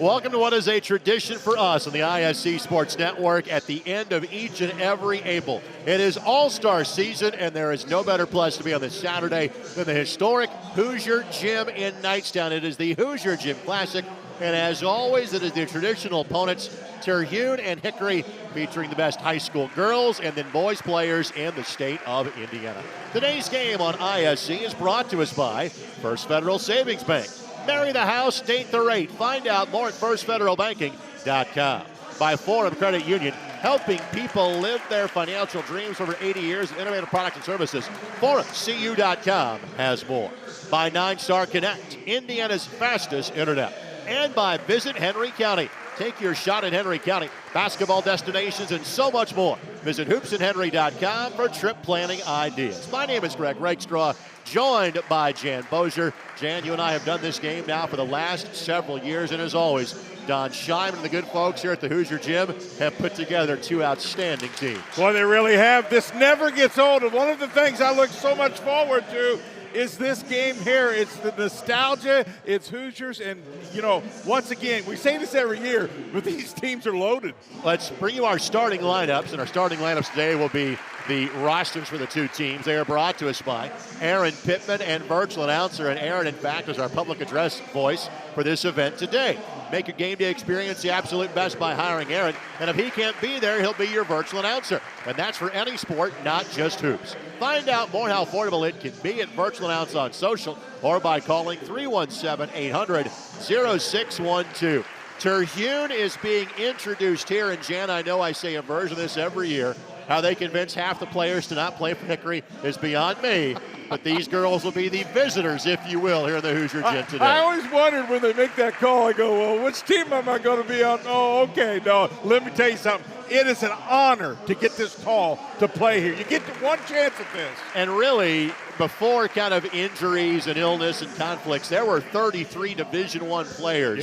Welcome to what is a tradition for us on the ISC Sports Network at the end of each and every April. It is All-Star season, and there is no better place to be on this Saturday than the historic Hoosier Gym in Knightstown. It is the Hoosier Gym Classic, and as always, it is the traditional opponents, Terhune and Hickory, featuring the best high school girls and then boys players in the state of Indiana. Today's game on ISC is brought to us by First Federal Savings Bank. Marry the house, date the rate. Find out more at firstfederalbanking.com. By Forum Credit Union, helping people live their financial dreams for over 80 years of innovative products and services. ForumCU.com has more. By 9-Star Connect, Indiana's fastest internet. And by Visit Henry County. Take your shot at Henry County, basketball destinations, and so much more. Visit hoopsandhenry.com for trip planning ideas. My name is Greg Rakestraw, joined by Jan Bozier. Jan, you and I have done this game now for the last several years, and as always, Don Scheinman and the good folks here at the Hoosier Gym have put together two outstanding teams. Well, they really have. This never gets old, and one of the things I look so much forward to is this game here. It's the nostalgia, it's Hoosiers, and, you know, once again, we say this every year, but these teams are loaded. Let's bring you our starting lineups, and our starting lineups today will be the rosters for the two teams. They are brought to us by Aaron Pittman and virtual announcer, and Aaron, in fact, is our public address voice for this event today. Make your game day experience the absolute best by hiring Aaron, and if he can't be there, he'll be your virtual announcer, and that's for any sport, not just hoops. Find out more how affordable it can be at Virtual Announce on social or by calling 317-800-0612. Terhune is being introduced here, and Jan, I know I say a version of this every year. How they convince half the players to not play for Hickory is beyond me. But these girls will be the visitors, if you will, here in the Hoosier Gym today. I always wondered when they make that call, I go, well, which team am I going to be on? Oh, okay, no, let me tell you something. It is an honor to get this call to play here. You get one chance at this. And really, before kind of injuries and illness and conflicts, there were 33 Division I players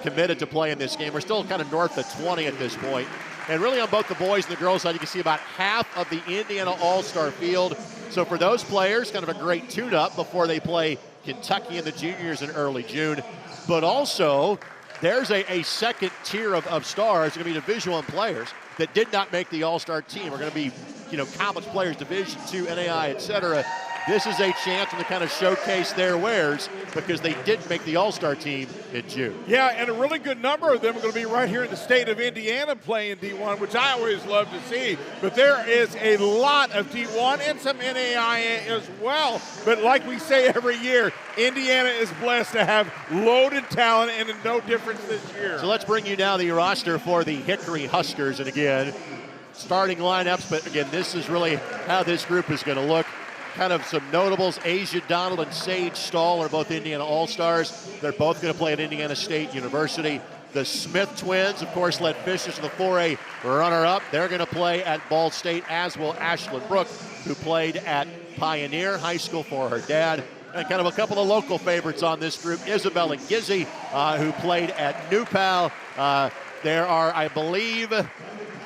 committed to play in this game. We're still kind of north of 20 at this point. And really on both the boys and the girls side, you can see about half of the Indiana All-Star field. So for those players, kind of a great tune-up before they play Kentucky in the juniors in early June. But also, there's a second tier of stars, going to be Division I players that did not make the All-Star team. Are going to be, you know, college players, Division II, NAI, et cetera. This is a chance to kind of showcase their wares because they didn't make the All-Star team in June. Yeah, and a really good number of them are going to be right here in the state of Indiana playing D1, which I always love to see. But there is a lot of D1 and some NAI as well. But like we say every year, Indiana is blessed to have loaded talent, and no difference this year. So let's bring you now the roster for the Hickory Huskers. And again, starting lineups, but again, this is really how this group is going to look. Kind of some notables, Asia Donald and Sage Stahl are both Indiana All-Stars. They're both going to play at Indiana State University. The Smith twins, of course, led Fishers to the 4A runner-up. They're going to play at Ball State, as will Ashlyn Brook, who played at Pioneer High School for her dad. And kind of a couple of local favorites on this group, Isabella Gizzi, who played at New Pal. There are, I believe,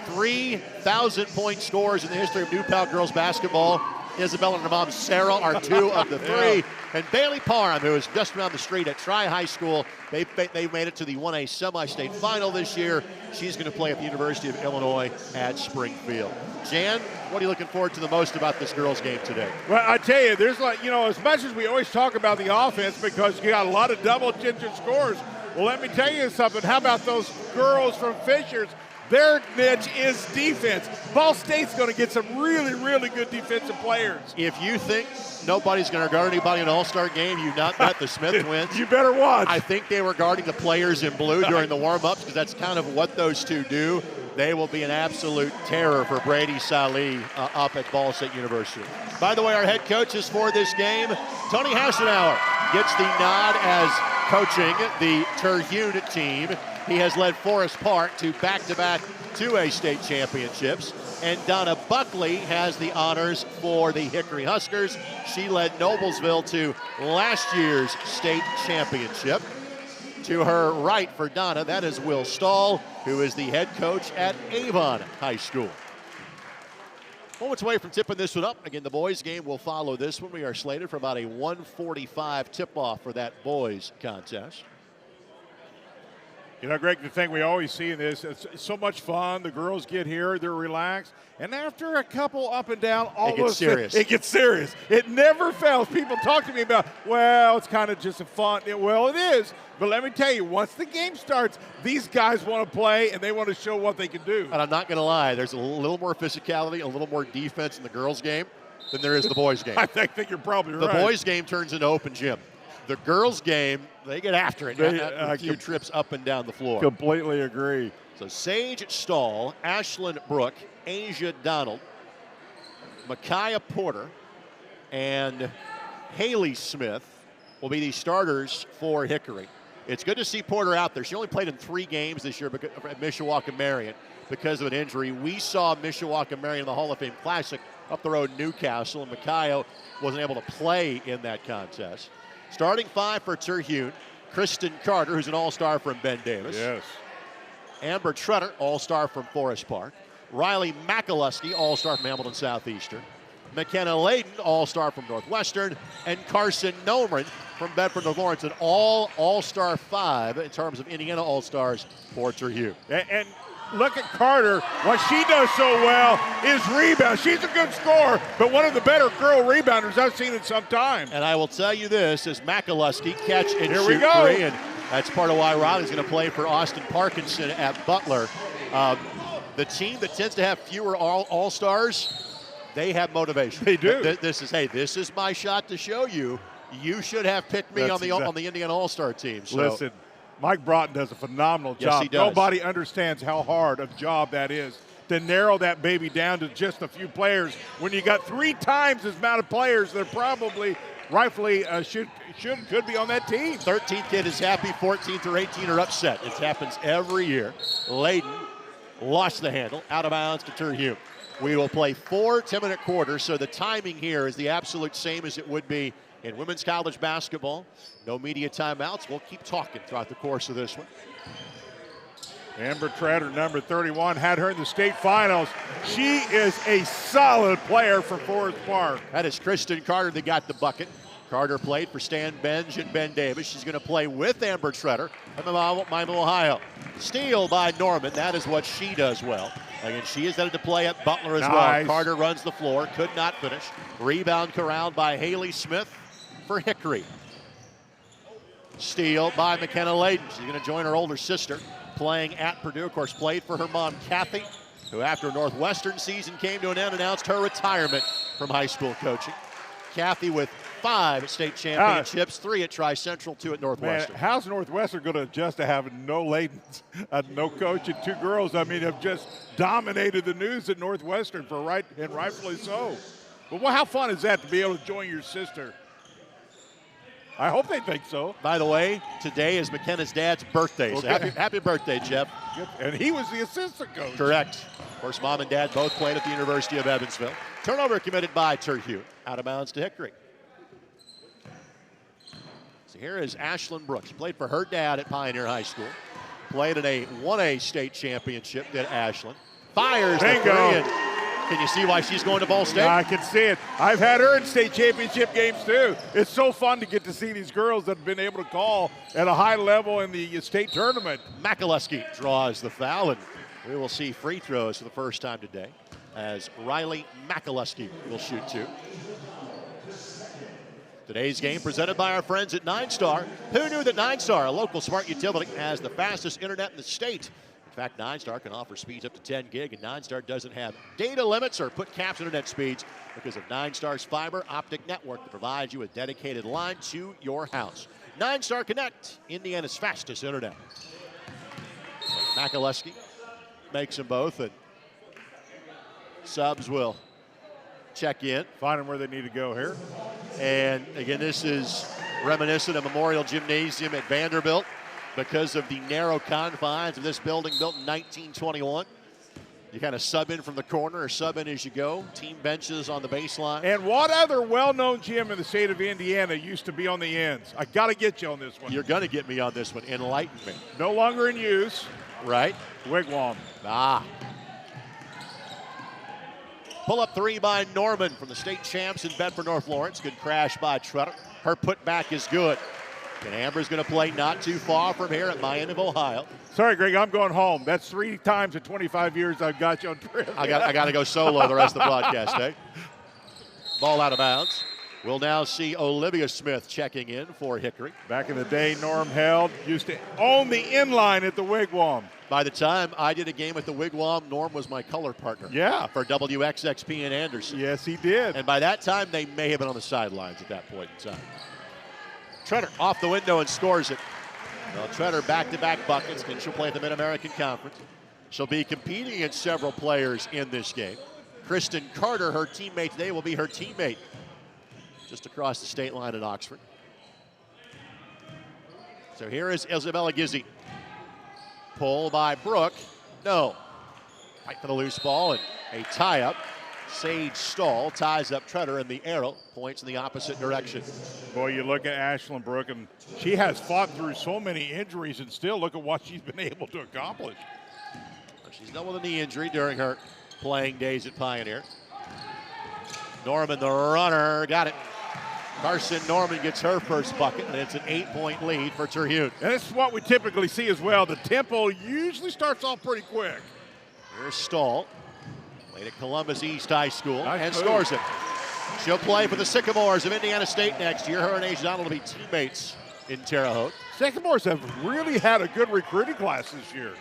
3,000-point scores in the history of New Pal girls basketball. Isabella and her mom, Sarah, are two of the three. And Bailey Parham, who is just around the street at Tri High School, they made it to the 1A semi-state final this year. She's going to play at the University of Illinois at Springfield. Jan, what are you looking forward to the most about this girls' game today? Well, I tell you, there's like, you know, as much as we always talk about the offense because you got a lot of double-digit scores, well, let me tell you something. How about those girls from Fishers? Their niche is defense. Ball State's going to get some really, really good defensive players. If you think nobody's going to guard anybody in an All-Star game, you've not met the Smith twins. You better watch. I think they were guarding the players in blue during the warm-ups because that's kind of what those two do. They will be an absolute terror for Brady Saleh up at Ball State University. By the way, our head coaches for this game, Tony Hassenauer gets the nod as coaching the Terhune team. He has led Forest Park to back-to-back 2A state championships. And Donna Buckley has the honors for the Hickory Huskers. She led Noblesville to last year's state championship. To her right for Donna, that is Will Stahl, who is the head coach at Avon High School. Moments away from tipping this one up. Again, the boys' game will follow this one. We are slated for about a 1:45 tip-off for that boys' contest. You know, Greg, the thing we always see in this, it's so much fun. The girls get here, they're relaxed. And after a couple up and down, all it gets serious. It gets serious. It never fails. People talk to me about, well, it's kind of just a fun. Well, it is. But let me tell you, once the game starts, these guys want to play and they want to show what they can do. And I'm not going to lie, there's a little more physicality, a little more defense in the girls' game than there is the boys' game. I think you're probably right. The boys' game turns into open gym. The girls' game, they get after it. A few trips up and down the floor. Completely agree. So Sage Stahl, Ashlyn Brooke, Asia Donald, Micaiah Porter, and Haley Smith will be the starters for Hickory. It's good to see Porter out there. She only played in 3 games this year at Mishawaka-Marion because of an injury. We saw Mishawaka-Marion in the Hall of Fame Classic up the road in Newcastle, and Micaiah wasn't able to play in that contest. Starting 5 for Terhune, Kristen Carter, who's an all-star from Ben Davis. Yes. Amber Tretter, all-star from Forest Park. Riley McAlusky, all-star from Hamilton Southeastern. McKenna Layden, all-star from Northwestern. And Carson Noman from Bedford North Lawrence, an all-star 5 in terms of Indiana all-stars for Terhune. And look at Carter. What she does so well is rebound. She's a good scorer, but one of the better girl rebounders I've seen in some time. And I will tell you this, as McAlusky catch and Here shoot we go. 3, and that's part of why Riley's going to play for Austin Parkinson at Butler. The team that tends to have fewer all-stars, they have motivation. They do. This is my shot to show you. You should have picked me on the Indiana All-Star team. So. Listen, Mike Broughton does a phenomenal job. Yes, he does. Nobody understands how hard a job that is to narrow that baby down to just a few players. When you got 3 times as amount of players that probably rightfully could be on that team. 13th kid is happy, 14th or 18 are upset. It happens every year. Layden lost the handle, out of bounds to Terhune. We will play 4 10-minute quarters, so the timing here is the absolute same as it would be in women's college basketball. No media timeouts. We'll keep talking throughout the course of this one. Amber Tretter, number 31, had her in the state finals. She is a solid player for Forest Park. That is Kristen Carter that got the bucket. Carter played for Stan Benge and Ben Davis. She's going to play with Amber Tretter from Miami, Ohio. Steal by Norman. That is what she does well. Again, she is headed to play at Butler as well. Carter runs the floor, could not finish. Rebound corralled by Haley Smith for Hickory. Steal by McKenna Layden. She's going to join her older sister playing at Purdue. Of course, played for her mom, Kathy, who after Northwestern season came to an end, announced her retirement from high school coaching. Kathy with 5 state championships, 3 at Tri-Central, 2 at Northwestern. Man, how's Northwestern going to adjust to having no Laydens, no coach, and 2 girls? I mean, have just dominated the news at Northwestern and rightfully so. But how fun is that to be able to join your sister? I hope they think so. By the way, today is McKenna's dad's birthday. So happy birthday, Jeff. And he was the assistant coach. Correct. Of course, mom and dad both played at the University of Evansville. Turnover committed by Terhune. Out of bounds to Hickory. So here is Ashlyn Brooks. Played for her dad at Pioneer High School. Played in a 1A state championship, did Ashlyn. Fires the 3. Can you see why she's going to Ball State? Yeah, I can see it. I've had her in state championship games too. It's so fun to get to see these girls that have been able to call at a high level in the state tournament. McAlusky draws the foul, and we will see free throws for the first time today as Riley McAlusky will shoot 2. Today's game presented by our friends at Knightstar. Who knew that Knightstar, a local smart utility, has the fastest internet in the state? In fact, Knightstar can offer speeds up to 10 gig, and Knightstar doesn't have data limits or put caps on internet speeds because of Knightstar's fiber optic network that provides you a dedicated line to your house. Knightstar Connect, Indiana's fastest internet. McAlusky makes them both, and subs will check in. Find them where they need to go here. And again, this is reminiscent of Memorial Gymnasium at Vanderbilt because of the narrow confines of this building built in 1921. You kind of sub in from the corner or sub in as you go. Team benches on the baseline. And what other well-known gym in the state of Indiana used to be on the ends? I got to get you on this one. You're going to get me on this one. Enlighten me. No longer in use. Right. Wigwam. Pull-up 3 by Norman from the state champs in Bedford North Lawrence. Good crash by Tretter. Her putback is good. And Amber's going to play not too far from here at my end of Ohio. Sorry, Greg, I'm going home. That's 3 times in 25 years I've got you on trip. I got to go solo the rest of the broadcast, eh? Ball out of bounds. We'll now see Olivia Smith checking in for Hickory. Back in the day, Norm Held used to own the inline at the Wigwam. By the time I did a game at the Wigwam, Norm was my color partner. Yeah. For WXXP and Anderson. Yes, he did. And by that time, they may have been on the sidelines at that point in time. Treader off the window and scores it. Well, Treader back-to-back buckets, and she'll play at the Mid-American Conference. She'll be competing against several players in this game. Kristen Carter, her teammate today, will be her teammate just across the state line at Oxford. So here is Isabella Gizzi. Pull by Brooke. No. Fight for the loose ball and a tie-up. Sage Stahl ties up Treader, and the arrow points in the opposite direction. Boy, you look at Ashlyn Brooke, and she has fought through so many injuries, and still look at what she's been able to accomplish. She's dealt with a knee injury during her playing days at Pioneer. Norman, the runner, got it. Carson Norman gets her first bucket, and it's an 8-point lead for Terhune. And this is what we typically see as well. The tempo usually starts off pretty quick. Here's Stahl. Played at Columbus East High School and move. scores it. She'll play for the Sycamores of Indiana State next year. Her and Age Donald will be teammates in Terre Haute. Sycamores have really had a good recruiting class this year.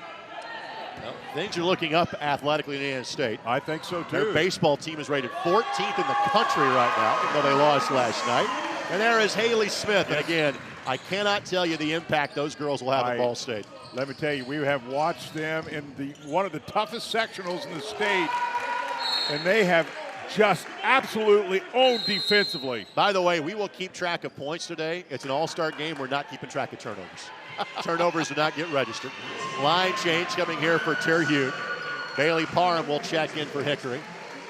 Well, things are looking up athletically in Indiana State. I think so, too. Their baseball team is rated 14th in the country right now, even though they lost last night. And there is Haley Smith. And again, I cannot tell you the impact those girls will have at Ball State. Let me tell you, we have watched them in one of the toughest sectionals in the state, and they have just absolutely owned defensively. By the way, we will keep track of points today. It's an all-star game. We're not keeping track of turnovers. Turnovers do not get registered. Line change coming here for Terhune. Bailey Parham will check in for Hickory.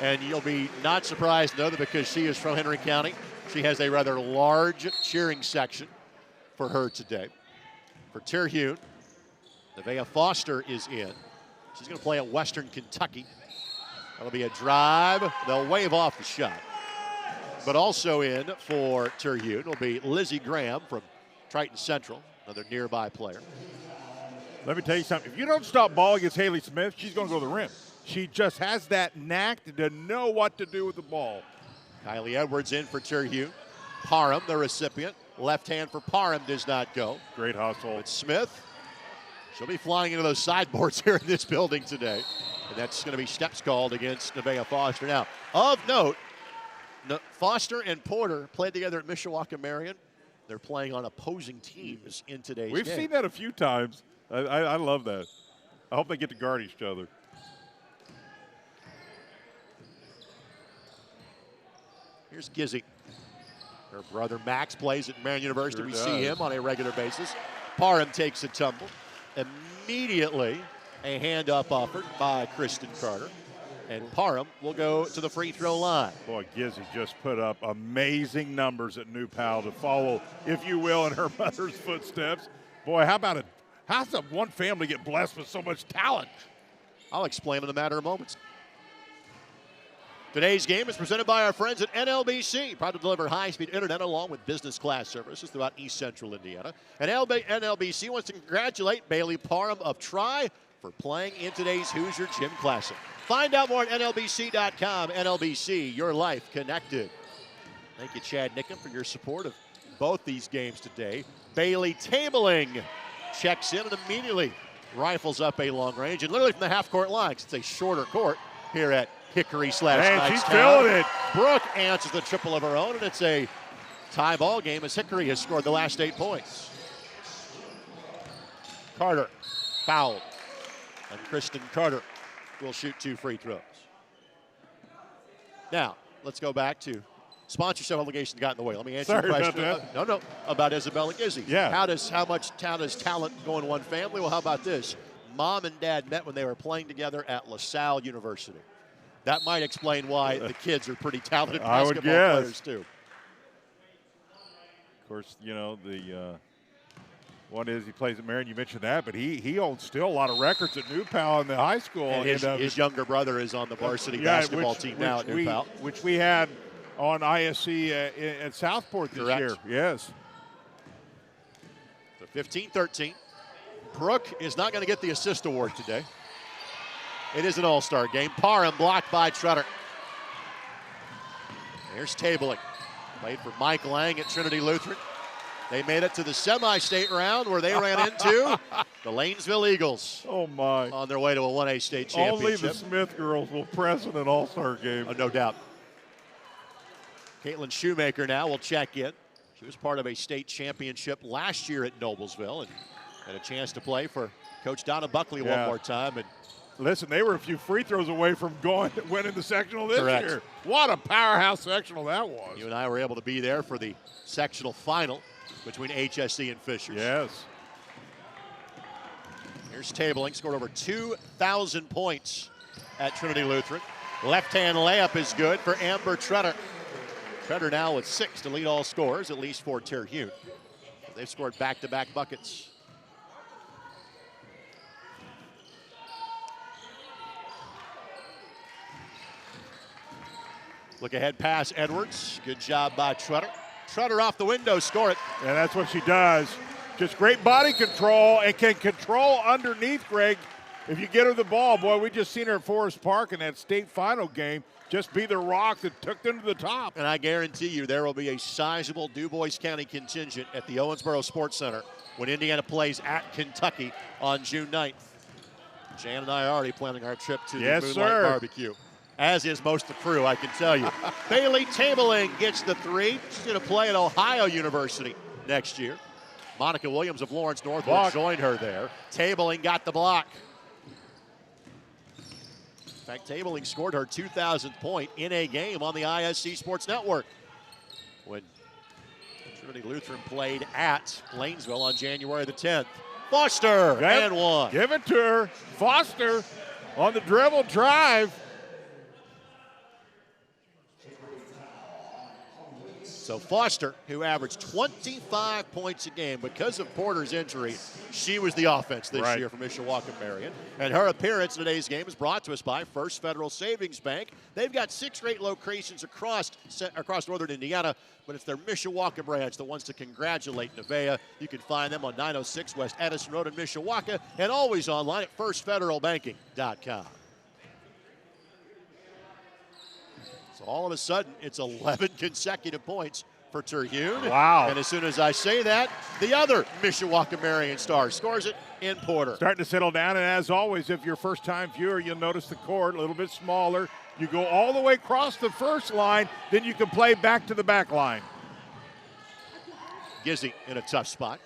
And you'll be not surprised to know that because she is from Henry County, she has a rather large cheering section for her today. For Terhune, Nevaeh Foster is in. She's going to play at Western Kentucky. That'll be a drive. They'll wave off the shot. But also in for Terhune will be Lizzie Graham from Triton Central, another nearby player. Let me tell you something. If you don't stop ball against Haley Smith, she's going to go to the rim. She just has that knack to know what to do with the ball. Kylie Edwards in for Terhune. Parham, the recipient. Left hand for Parham does not go. Great hustle. But Smith, she'll be flying into those sideboards here in this building today. And that's going to be steps called against Nevaeh Foster. Now, of note, Foster and Porter played together at Mishawaka Marion. They're playing on opposing teams in today's We've game. seen that a few times. I love that. I hope they get to guard each other. Here's Gizzi. Her brother Max plays at Marion University. We see him on a regular basis. Parham takes a tumble. Immediately, a hand up offered by Kristen Carter. And Parham will go to the free throw line. Boy, Gizzi just put up amazing numbers at New Pal to follow, if you will, in her mother's footsteps. Boy, how does one family get blessed with so much talent? I'll explain in a matter of moments. Today's game is presented by our friends at NLBC, proud to deliver high-speed internet along with business class services throughout East Central Indiana. And NLBC wants to congratulate Bailey Parham of Tri for playing in today's Hoosier Gym Classic. Find out more at NLBC.com. NLBC, your life connected. Thank you, Chad Nickham, for your support of both these games today. Bailey tabling, checks in and immediately rifles up a long range. And literally from the half-court line, 'cause it's a shorter court here at Hickory / Knightstown. She's feeling it. Brooke answers the triple of her own, and it's a tie ball game as Hickory has scored the last 8 points. Carter fouled, and Kristen Carter will shoot 2 free throws. Now, let's go back to sponsorship obligations got in the way. Let me answer your question. About Isabella Gizzi. Yeah. How much does talent go in one family? Well, how about this? Mom and dad met when they were playing together at LaSalle University. That might explain why the kids are pretty talented basketball players, too. Of course, you know, the one is he plays at Marion. You mentioned that, but he owns still a lot of records at New Pal in the high school. And his younger brother is on the varsity basketball team now at New Pal. Which we had on ISC at Southport this year. Yes. So 15-13. Brooke is not going to get the assist award today. It is an all-star game. Parham blocked by Tretter. Here's Tabling. Played for Mike Lang at Trinity Lutheran. They made it to the semi-state round where they ran into the Lanesville Eagles. Oh, my. On their way to a 1A state championship. Only the Smith girls will press in an all-star game. Oh, no doubt. Caitlin Shoemaker now will check in. She was part of a state championship last year at Noblesville and had a chance to play for Coach Donna Buckley one more time. And listen, they were a few free throws away from winning the sectional this Correct. year. What a powerhouse sectional that was. You and I were able to be there for the sectional final between HSE and Fishers. Yes. Here's Tabling, scored over 2,000 points at Trinity Lutheran. Left-hand layup is good for Amber Tretter. Tretter now with 6 to lead all scorers, at least for Terhune. They've scored back-to-back buckets. Look ahead pass, Edwards. Good job by Tretter. Tretter off the window, score it. And that's what she does. Just great body control and can control underneath, Greg. If you get her the ball, boy, we just seen her at Forest Park in that state final game. Just be the rock that took them to the top. And I guarantee you there will be a sizable DuBois County contingent at the Owensboro Sports Center when Indiana plays at Kentucky on June 9th. Jan and I are already planning our trip to the Moonlight Barbecue. As is most of the crew, I can tell you. Bailey Tabling gets the 3. She's going to play at Ohio University next year. Monica Williams of Lawrence Northwood joined her there. Tabling got the block. In fact, Tabling scored her 2,000th point in a game on the ISC Sports Network when Trinity Lutheran played at Lanesville on January the 10th. Foster, and one. Give it to her. Foster on the dribble drive. So Foster, who averaged 25 points a game because of Porter's injury, she was the offense this year for Mishawaka-Marion. And her appearance in today's game is brought to us by First Federal Savings Bank. They've got 6 great locations across northern Indiana, but it's their Mishawaka branch that wants to congratulate Nevaeh. You can find them on 906 West Edison Road in Mishawaka and always online at firstfederalbanking.com. So all of a sudden, it's 11 consecutive points for Terhune. Wow. And as soon as I say that, the other Mishawaka-Marion star scores it in Porter. Starting to settle down, and as always, if you're a first-time viewer, you'll notice the court a little bit smaller. You go all the way across the first line, then you can play back to the back line. Gizzy in a tough spot.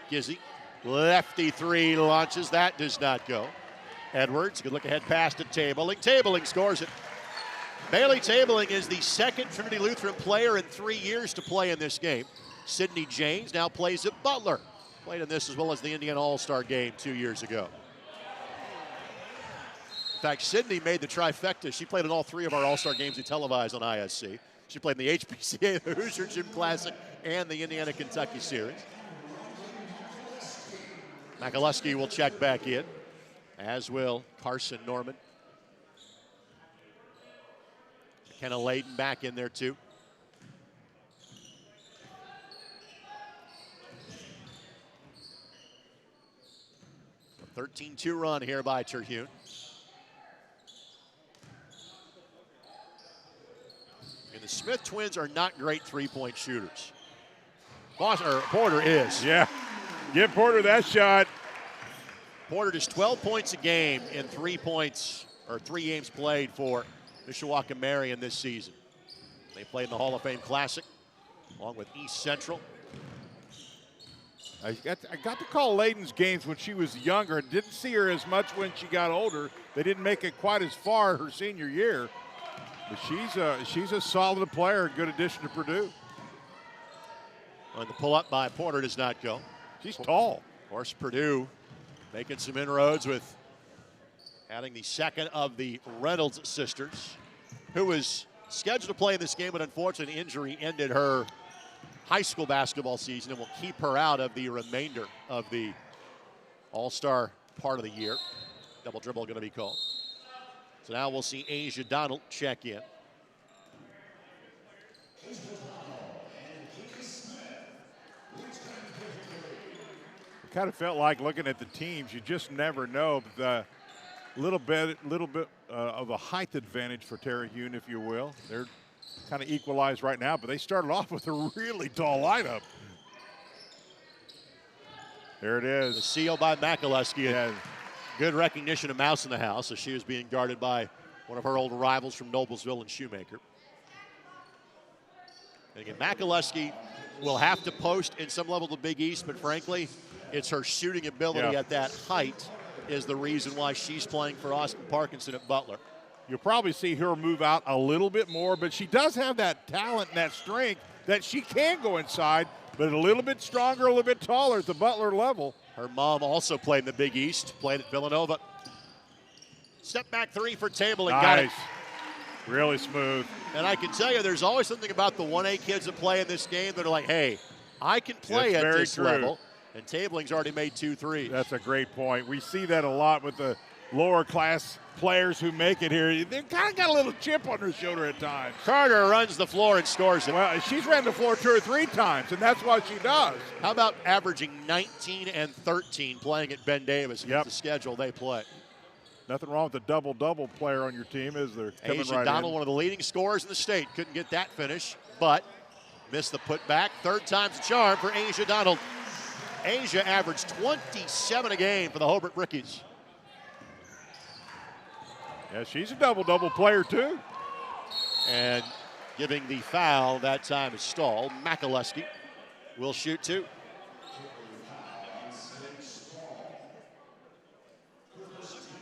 Gizzy, lefty 3 launches. That does not go. Edwards, good look ahead pass to Tabling. Tabling scores it. Bailey Tabling is the second Trinity Lutheran player in 3 years to play in this game. Sydney James now plays at Butler. Played in this as well as the Indiana All-Star game 2 years ago. In fact, Sydney made the trifecta. She played in all 3 of our All-Star games we televised on ISC. She played in the HBCA, the Hoosier Gym Classic, and the Indiana-Kentucky Series. Makaluski will check back in, as will Carson Norman. McKenna Layden back in there too. A 13-2 run here by Terhune. And the Smith twins are not great three-point shooters. Porter is. Yeah, give Porter that shot. Porter just 12 points a game in 3 games played for Mishawaka-Marion this season. They played in the Hall of Fame Classic along with East Central. I got to call Layden's games when she was younger. Didn't see her as much when she got older. They didn't make it quite as far her senior year. But she's a solid player, a good addition to Purdue. And the pull-up by Porter does not go. She's tall. Of course, Purdue making some inroads with adding the second of the Reynolds sisters, who was scheduled to play in this game, but unfortunately injury ended her high school basketball season and will keep her out of the remainder of the All-Star part of the year. Double dribble going to be called. So now we'll see Asia Donald check in. kind of felt like looking at the teams, you just never know. The little bit of a height advantage for Terre Union, if you will. They're kind of equalized right now, but they started off with a really tall lineup. There it is. The seal by McAlusky. Yeah. Good recognition of Mouse in the house as she was being guarded by one of her old rivals from Noblesville and Shoemaker. And again, McAlusky will have to post in some level the Big East, but frankly, it's her shooting ability at that height is the reason why she's playing for Austin Parkinson at Butler. You'll probably see her move out a little bit more, but she does have that talent and that strength that she can go inside, but a little bit stronger, a little bit taller at the Butler level. Her mom also played in the Big East, played at Villanova. Step back three for Table and got it. Really smooth. And I can tell you, there's always something about the 1A kids that play in this game that are like, hey, I can play at this level. And Tabling's already made 2 threes. That's a great point. We see that a lot with the lower class players who make it here. They've kind of got a little chip on their shoulder at times. Carter runs the floor and scores it. Well, she's ran the floor 2 or 3 times, and that's what she does. How about averaging 19 and 13 playing at Ben Davis against the schedule they play? Nothing wrong with a double-double player on your team, is there? Asia Donald, one of the leading scorers in the state, couldn't get that finish, but missed the putback. Third time's a charm for Asia Donald. Asia averaged 27 a game for the Hobart Brickies. Yeah, she's a double-double player, too. And giving the foul that time is Stahl. McAlusky will shoot 2.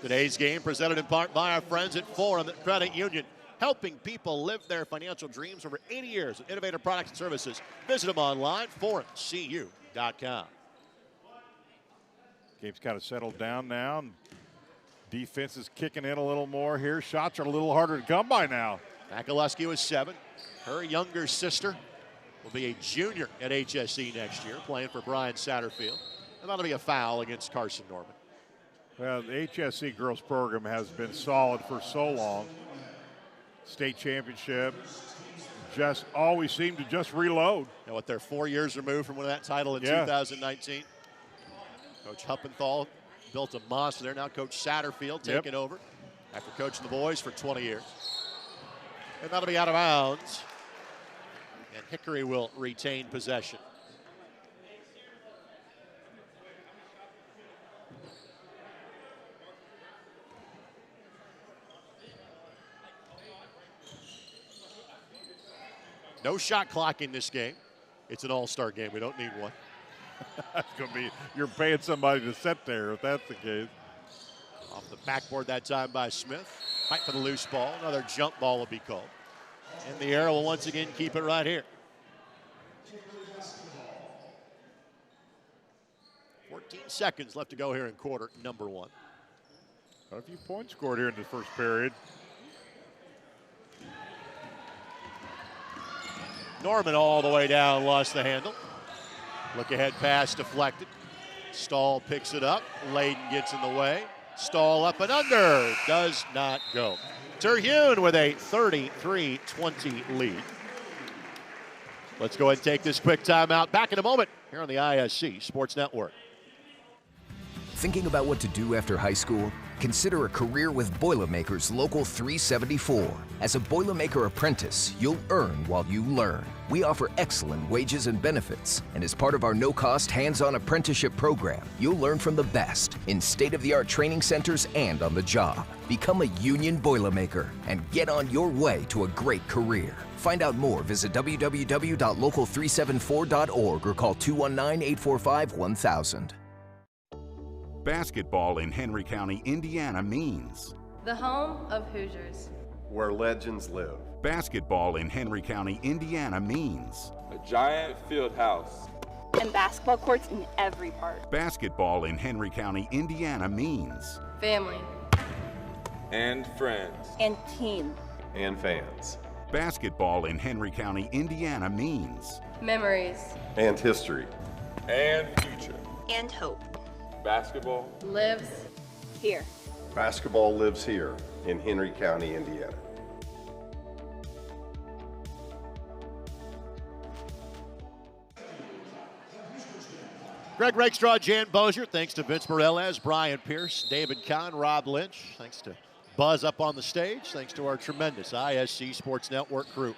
Today's game presented in part by our friends at Forum Credit Union, helping people live their financial dreams over 80 years of innovative products and services. Visit them online, forumcu.com. Game's kind of settled down now. Defense is kicking in a little more here. Shots are a little harder to come by now. McAlusky was 7. Her younger sister will be a junior at HSE next year, playing for Brian Satterfield. And that'll be a foul against Carson Norman. Well, the HSE girls program has been solid for so long. State championship, just always seem to just reload. And what, they're 4 years removed from winning that title in 2019. Coach Huppenthal built a monster there. Now Coach Satterfield taking over after coaching the boys for 20 years. And that'll be out of bounds. And Hickory will retain possession. No shot clock in this game. It's an all-star game. We don't need one. That's going to be, you're paying somebody to sit there if that's the case. Off the backboard that time by Smith. Fight for the loose ball. Another jump ball will be called. And the arrow will once again keep it right here. 14 seconds left to go here in quarter number 1. A few points scored here in the first period. Norman all the way down, lost the handle. Look ahead pass deflected. Stahl picks it up. Layden gets in the way. Stahl up and under. Does not go. Terhune with a 33-20 lead. Let's go ahead and take this quick timeout. Back in a moment here on the ISC Sports Network. Thinking about what to do after high school? Consider a career with Boilermakers Local 374. As a Boilermaker apprentice, you'll earn while you learn. We offer excellent wages and benefits, and as part of our no-cost hands-on apprenticeship program, you'll learn from the best in state-of-the-art training centers and on the job. Become a union Boilermaker and get on your way to a great career. Find out more, visit www.local374.org or call 219-845-1000. Basketball in Henry County, Indiana means the home of Hoosiers, where legends live. Basketball in Henry County, Indiana means a giant field house and basketball courts in every park. Basketball in Henry County, Indiana means family and friends and team and fans. Basketball in Henry County, Indiana means memories and history and future and hope. Basketball lives here. Basketball lives here in Henry County, Indiana. Greg Rakestraw, Jan Bozier. Thanks to Vince Morelez, Brian Pierce, David Kahn, Rob Lynch. Thanks to Buzz up on the stage. Thanks to our tremendous ISC Sports Network crew.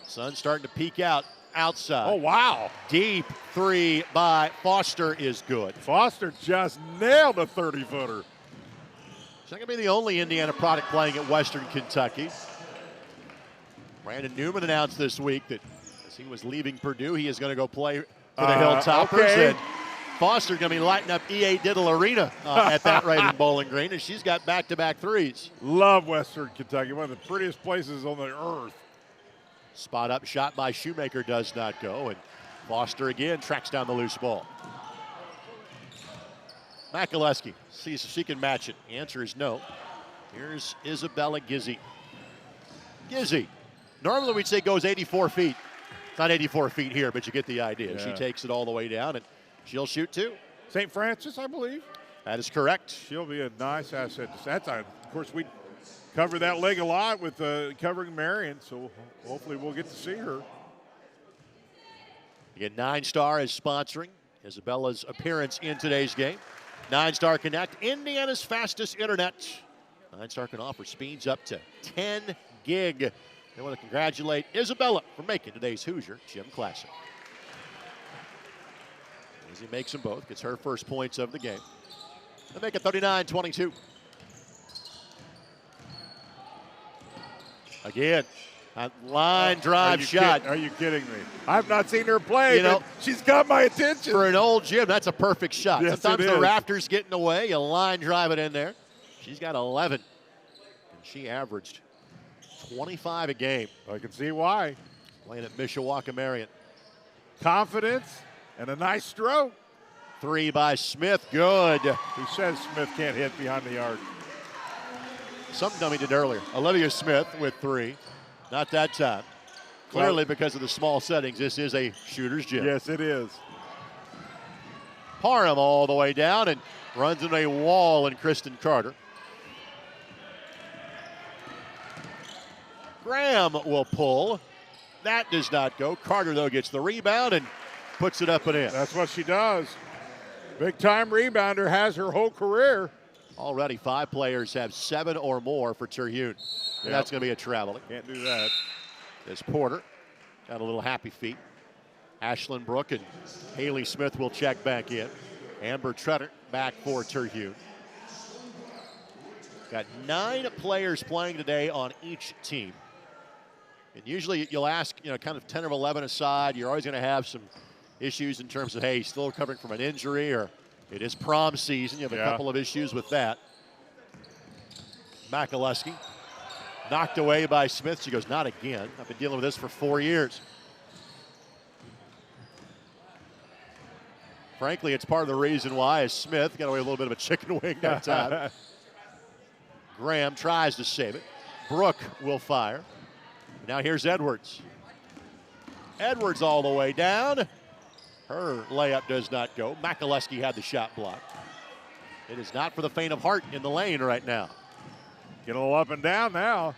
Sun's starting to peek out outside. Oh, wow. Deep three by Foster is good. Foster just nailed a 30-footer. It's not going to be the only Indiana product playing at Western Kentucky. Brandon Newman announced this week that as he was leaving Purdue, he is going to go play for the Hilltoppers. Okay. And Foster's going to be lighting up EA Diddle Arena at that rate in Bowling Green, and she's got back-to-back threes. Love Western Kentucky, one of the prettiest places on the earth. Spot up shot by Shoemaker does not go, and Foster again tracks down the loose ball. Makaleski sees if she can match it. The answer is no. Here's Isabella Gizzi. Gizzi, normally we'd say goes 84 feet. It's not 84 feet here, but you get the idea. Yeah. She takes it all the way down, and she'll shoot two. St. Francis, I believe. That is correct. She'll be a nice asset. Of course, we cover that leg a lot with covering Marion, so hopefully we'll get to see her. Again, 9-Star is sponsoring Isabella's appearance in today's game. 9-Star Connect, Indiana's fastest internet. 9-Star can offer speeds up to 10 gig. They want to congratulate Isabella for making today's Hoosier Gym Classic. As he makes them both, gets her first points of the game. They make it 39-22. Again, a line drive shot. Are you kidding me? I've not seen her play, You know, but she's got my attention. For an old gym, that's a perfect shot. Yes, Sometimes it the is. rafters get in the way. You line drive it in there. She's got 11, and she averaged 25 a game. I can see why. Playing at Mishawaka Marion. Confidence and a nice stroke. Three by Smith, good. Who says Smith can't hit behind the arc? Something dummy did earlier. Olivia Smith with three. Not that time. Clearly, because of the small settings, this is a shooter's gym. Yes, it is. Parham all the way down and runs into a wall in Kristen Carter. Graham will pull. That does not go. Carter, though, gets the rebound and puts it up and in. That's what she does. Big-time rebounder, has her whole career. Already 5 players have 7 or more for Terhune. And that's going to be a traveling. Can't do that. As Porter got a little happy feet. Ashlyn Brook and Haley Smith will check back in. Amber Tretter back for Terhune. Got 9 players playing today on each team. And usually you'll ask, kind of 10 or 11 aside. You're always going to have some issues in terms of, hey, still recovering from an injury, or it is prom season. You have a couple of issues with that. Makaleski knocked away by Smith. She goes, not again. I've been dealing with this for 4 years. Frankly, it's part of the reason why as Smith got away with a little bit of a chicken wing that time. Graham tries to save it. Brooke will fire. Now here's Edwards. Edwards all the way down. Her layup does not go. Makaleski had the shot blocked. It is not for the faint of heart in the lane right now. Get a little up and down now.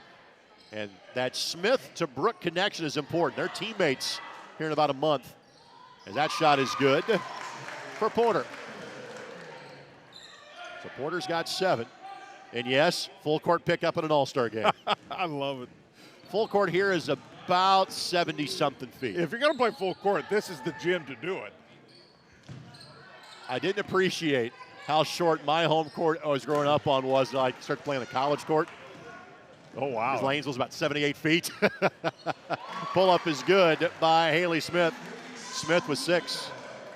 And that Smith to Brooke connection is important. They're teammates here in about a month. And that shot is good for Porter. So Porter's got 7. And yes, full court pickup in an all-star game. I love it. Full court here is about 70-something feet. If you're going to play full court, this is the gym to do it. I didn't appreciate how short my home court I was growing up on was. I started playing the college court. Oh, wow. His lanes was about 78 feet. Pull-up is good by Haley Smith. Smith with 6.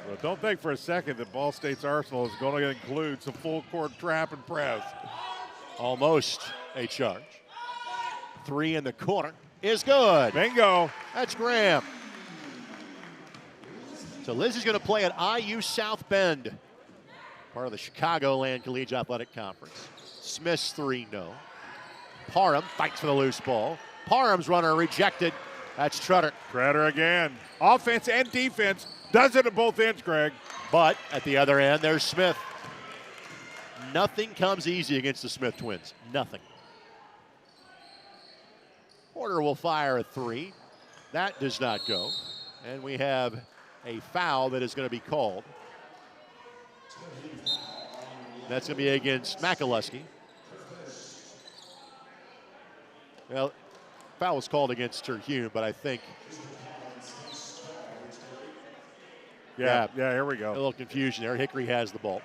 Well, don't think for a second that Ball State's arsenal is going to include some full court trap and press. Almost a charge. 3 in the corner is good. Bingo. That's Graham. So Lizzie's going to play at IU South Bend, part of the Chicagoland Collegiate Athletic Conference. Smith's 3, no. Parham fights for the loose ball. Parham's runner rejected. That's Tretter. Tretter again. Offense and defense. Does it at both ends, Greg. But at the other end, there's Smith. Nothing comes easy against the Smith twins. Nothing. Porter will fire a 3. That does not go. And we have a foul that is going to be called. That's going to be against McAlusky. Well, foul was called against Terhune, but I think. Yeah, here we go. A little confusion there. Hickory has the ball.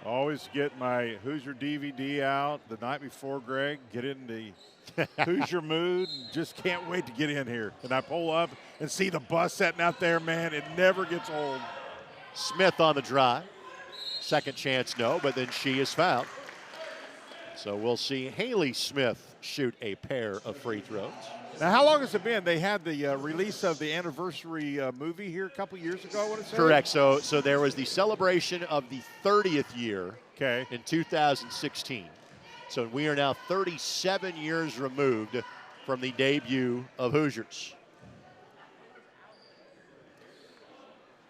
Always get my Hoosier DVD out the night before, Greg. Get in the Hoosier mood and just can't wait to get in here. And I pull up and see the bus setting out there, man. It never gets old. Smith on the drive. Second chance, no, but then she is fouled. So we'll see Haley Smith shoot a pair of free throws. Now, how long has it been? They had the release of the anniversary movie here a couple years ago, I want to say? Correct. So there was the celebration of the 30th year in 2016. So we are now 37 years removed from the debut of Hoosiers.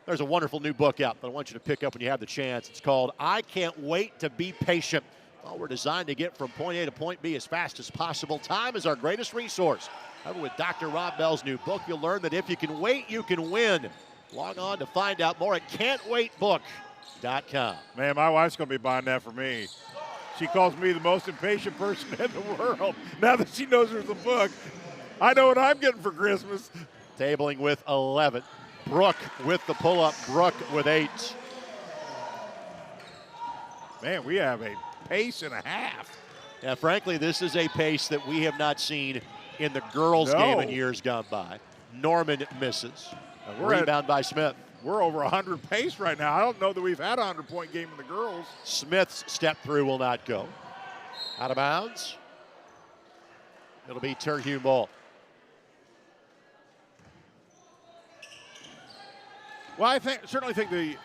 There's a wonderful new book out that I want you to pick up when you have the chance. It's called I Can't Wait to Be Patient. Well, we're designed to get from point A to point B as fast as possible. Time is our greatest resource. However, with Dr. Rob Bell's new book, you'll learn that if you can wait, you can win. Log on to find out more at can'twaitbook.com. Man, my wife's going to be buying that for me. She calls me the most impatient person in the world. Now that she knows there's a book, I know what I'm getting for Christmas. Tabling with 11. Brooke with the pull-up. Brooke with 8. Man, we have a pace and a half. Yeah, frankly, this is a pace that we have not seen in the girls' game in years gone by. Norman misses. Rebound by Smith. We're over 100 pace right now. I don't know that we've had a 100-point game in the girls. Smith's step through will not go. Out of bounds. It'll be Terhune ball. Well, I certainly think the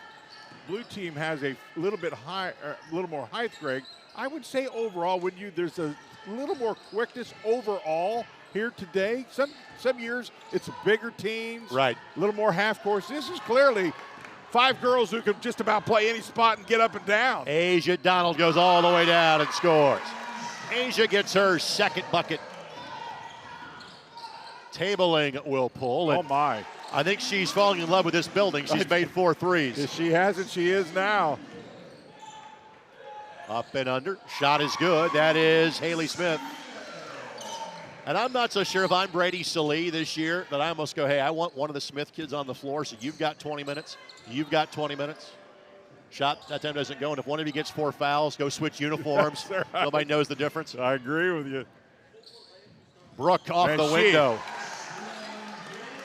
blue team has a little bit high, a little more height, Greg. I would say overall, there's a little more quickness overall here today. Some years it's bigger teams, right? A little more half course. This is clearly 5 girls who can just about play any spot and get up and down. Asia Donald goes all the way down and scores. Asia gets her second bucket. Tabling will pull. Oh my! I think she's falling in love with this building. She's made 4 threes. If she hasn't, she is now. Up and under. Shot is good. That is Haley Smith. And I'm not so sure if I'm Brady Salee this year that I almost go, hey, I want one of the Smith kids on the floor, so you've got 20 minutes. You've got 20 minutes. Shot that time doesn't go, and if one of you gets 4 fouls, go switch uniforms. Right. Nobody knows the difference. I agree with you. Brooke off the window.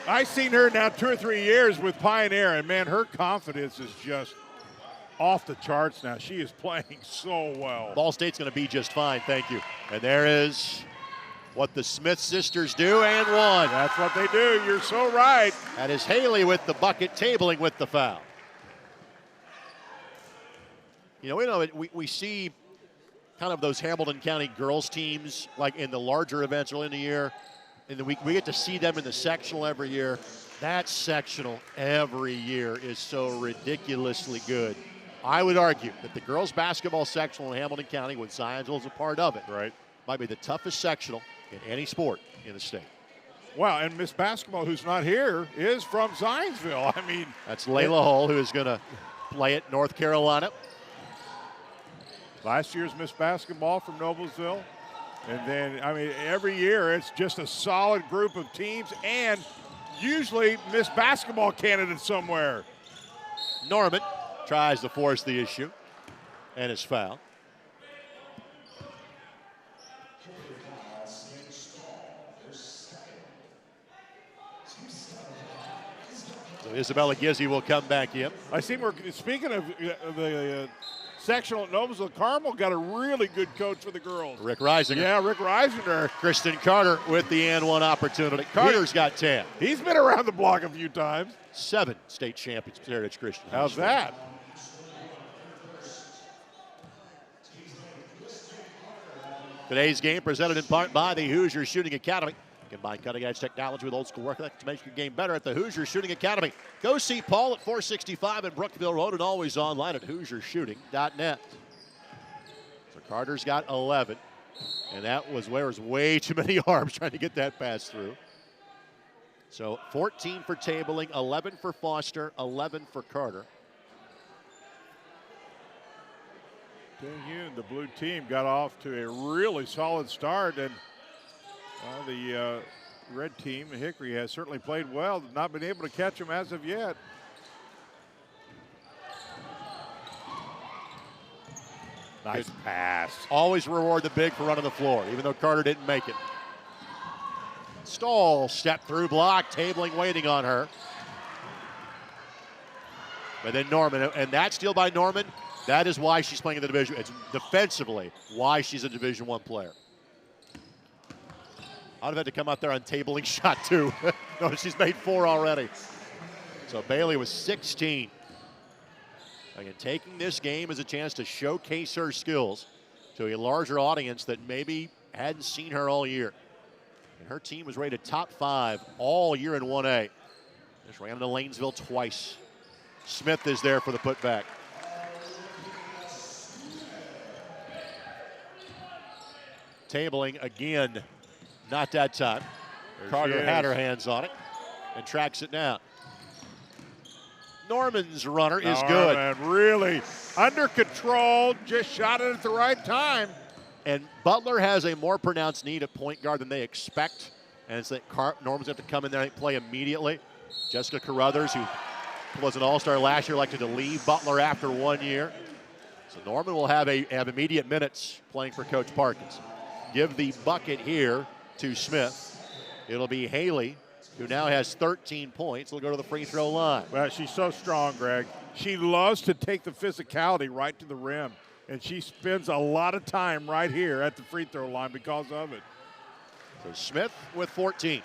I've seen her now 2 or 3 years with Pioneer, and, man, her confidence is just off the charts now. She is playing so well. Ball State's going to be just fine, thank you. And there is what the Smith sisters do, and one. That's what they do. You're so right. That is Haley with the bucket, tabling with the foul. You know, we see kind of those Hamilton County girls teams like in the larger events early in the year. And we get to see them in the sectional every year. That sectional every year is so ridiculously good. I would argue that the girls basketball sectional in Hamilton County, when Zionsville is a part of it, right, might be the toughest sectional in any sport in the state. Wow, and Miss Basketball, who's not here, is from Zionsville. I mean, that's Layla Hull, who is going to play at North Carolina. Last year's Miss Basketball from Noblesville. And then, I mean, every year it's just a solid group of teams and usually Miss Basketball candidates somewhere. Norman tries to force the issue and is fouled. So Isabella Gizzi will come back in. I see we're speaking of the sectional at Noblesville. Carmel got a really good coach for the girls. Rick Reisinger. Yeah, Rick Reisinger. Kristen Carter with the and one opportunity. Carter's got 10. He's been around the block a few times. 7 state champions at Heritage Christian. How's that? Today's game presented in part by the Hoosier Shooting Academy. Combine cutting-edge technology with old-school work ethic to make your game better at the Hoosier Shooting Academy. Go see Paul at 465 in Brookville Road and always online at HoosierShooting.net. So Carter's got 11. And that was where was way too many arms trying to get that pass through. So 14 for Tabling, 11 for Foster, 11 for Carter. The blue team got off to a really solid start, and the red team, Hickory, has certainly played well. Not been able to catch them as of yet. Nice pass. Always reward the big for running the floor, even though Carter didn't make it. Stahl step through block, Tabling waiting on her. But then Norman, and that steal by Norman, that is why she's playing in the division. It's defensively why she's a Division I player. I'd have had to come out there on Tabling shot too. No, she's made 4 already. So Bailey was 16. Again, taking this game as a chance to showcase her skills to a larger audience that maybe hadn't seen her all year. And her team was rated top 5 all year in 1A. Just ran into Lanesville twice. Smith is there for the putback. Tabling again, not that time. Carter had her hands on it and tracks it down. Norman's runner is good. And really under control, just shot it at the right time. And Butler has a more pronounced need at point guard than they expect. And it's that Norman's have to come in there and play immediately. Jessica Carruthers, who was an all-star last year, elected to leave Butler after 1 year. So Norman will have immediate minutes playing for Coach Parkins. Give the bucket here to Smith. It'll be Haley, who now has 13 points. Will go to the free throw line. Well, she's so strong, Greg. She loves to take the physicality right to the rim, and she spends a lot of time right here at the free throw line because of it. So Smith with 14.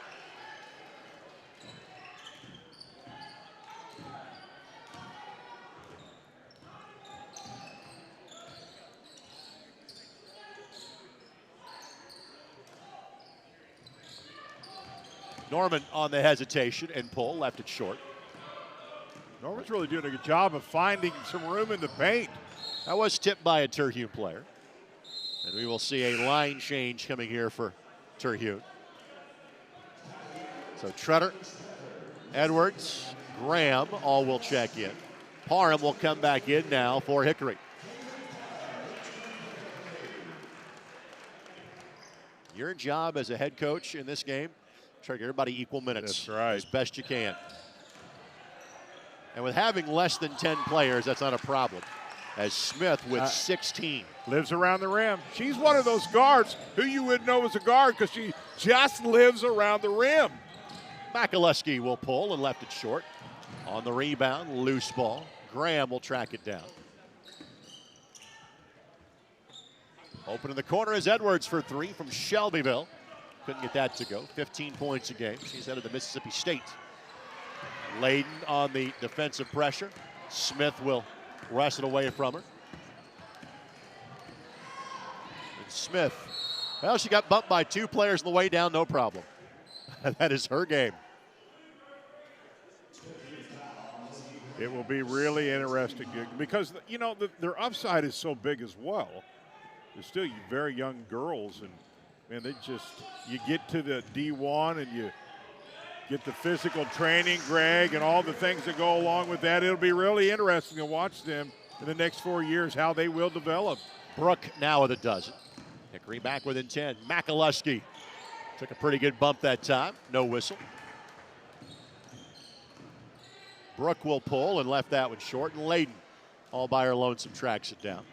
Norman on the hesitation and pull, left it short. Norman's really doing a good job of finding some room in the paint. That was tipped by a Terhune player. And we will see a line change coming here for Terhune. So Tretter, Edwards, Graham all will check in. Parham will come back in now for Hickory. Your job as a head coach in this game, try to get everybody equal minutes. That's right. As best you can. And with having less than 10 players, that's not a problem. As Smith with 16. Lives around the rim. She's one of those guards who you would know as a guard because she just lives around the rim. Makaleski will pull and left it short. On the rebound, loose ball. Graham will track it down. Open in the corner is Edwards for 3 from Shelbyville. Couldn't get that to go. 15 points a game. She's headed to Mississippi State. Layden on the defensive pressure. Smith will wrest it away from her. And Smith, well, she got bumped by 2 players on the way down, no problem. That is her game. It will be really interesting because, you know, their upside is so big as well. They're still very young girls, and man, you get to the D1 and you get the physical training, Greg, and all the things that go along with that. It'll be really interesting to watch them in the next 4 years, how they will develop. Brooke now with a dozen. Hickory back within 10. Makaleski took a pretty good bump that time. No whistle. Brooke will pull and left that one short. And Layden, all by her lonesome, tracks it down.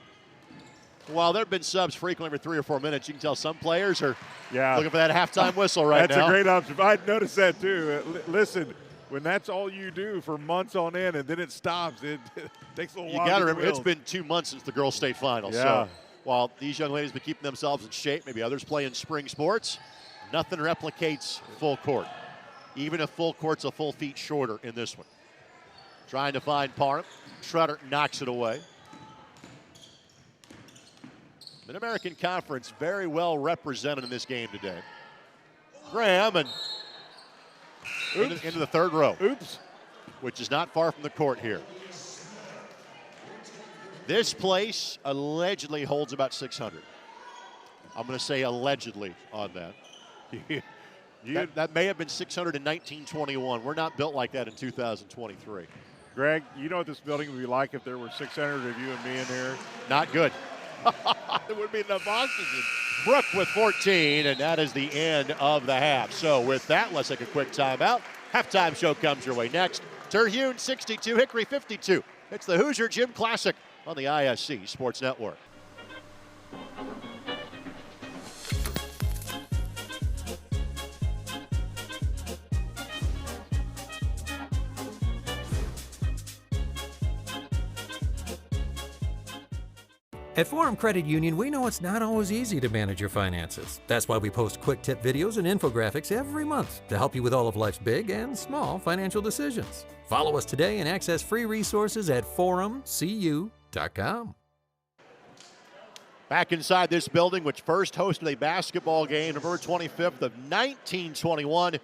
While there have been subs frequently every 3 or 4 minutes, you can tell some players are looking for that halftime whistle right now. That's a great observation. I'd noticed that too. Listen, when that's all you do for months on end and then it stops, it takes a little while. You got to remember, it's been 2 months since the girls' state finals. Yeah. So while these young ladies have been keeping themselves in shape, maybe others play in spring sports, nothing replicates full court. Even if full court's a full feet shorter in this one. Trying to find Parham. Tretter knocks it away. Mid-American Conference very well represented in this game today. Graham and into the third row. Oops. Which is not far from the court here. This place allegedly holds about 600. I'm going to say allegedly on that. That may have been 619.21. We're not built like that in 2023. Greg, you know what this building would be like if there were 600 of you and me in here? Not good. There would be enough oxygen. Brooke with 14, and that is the end of the half. So with that, let's take a quick timeout. Halftime show comes your way next. Terhune 62, Hickory 52. It's the Hoosier Gym Classic on the ISC Sports Network. At Forum Credit Union, we know it's not always easy to manage your finances. That's why we post quick tip videos and infographics every month to help you with all of life's big and small financial decisions. Follow us today and access free resources at forumcu.com. Back inside this building, which first hosted a basketball game November 25th of 1921,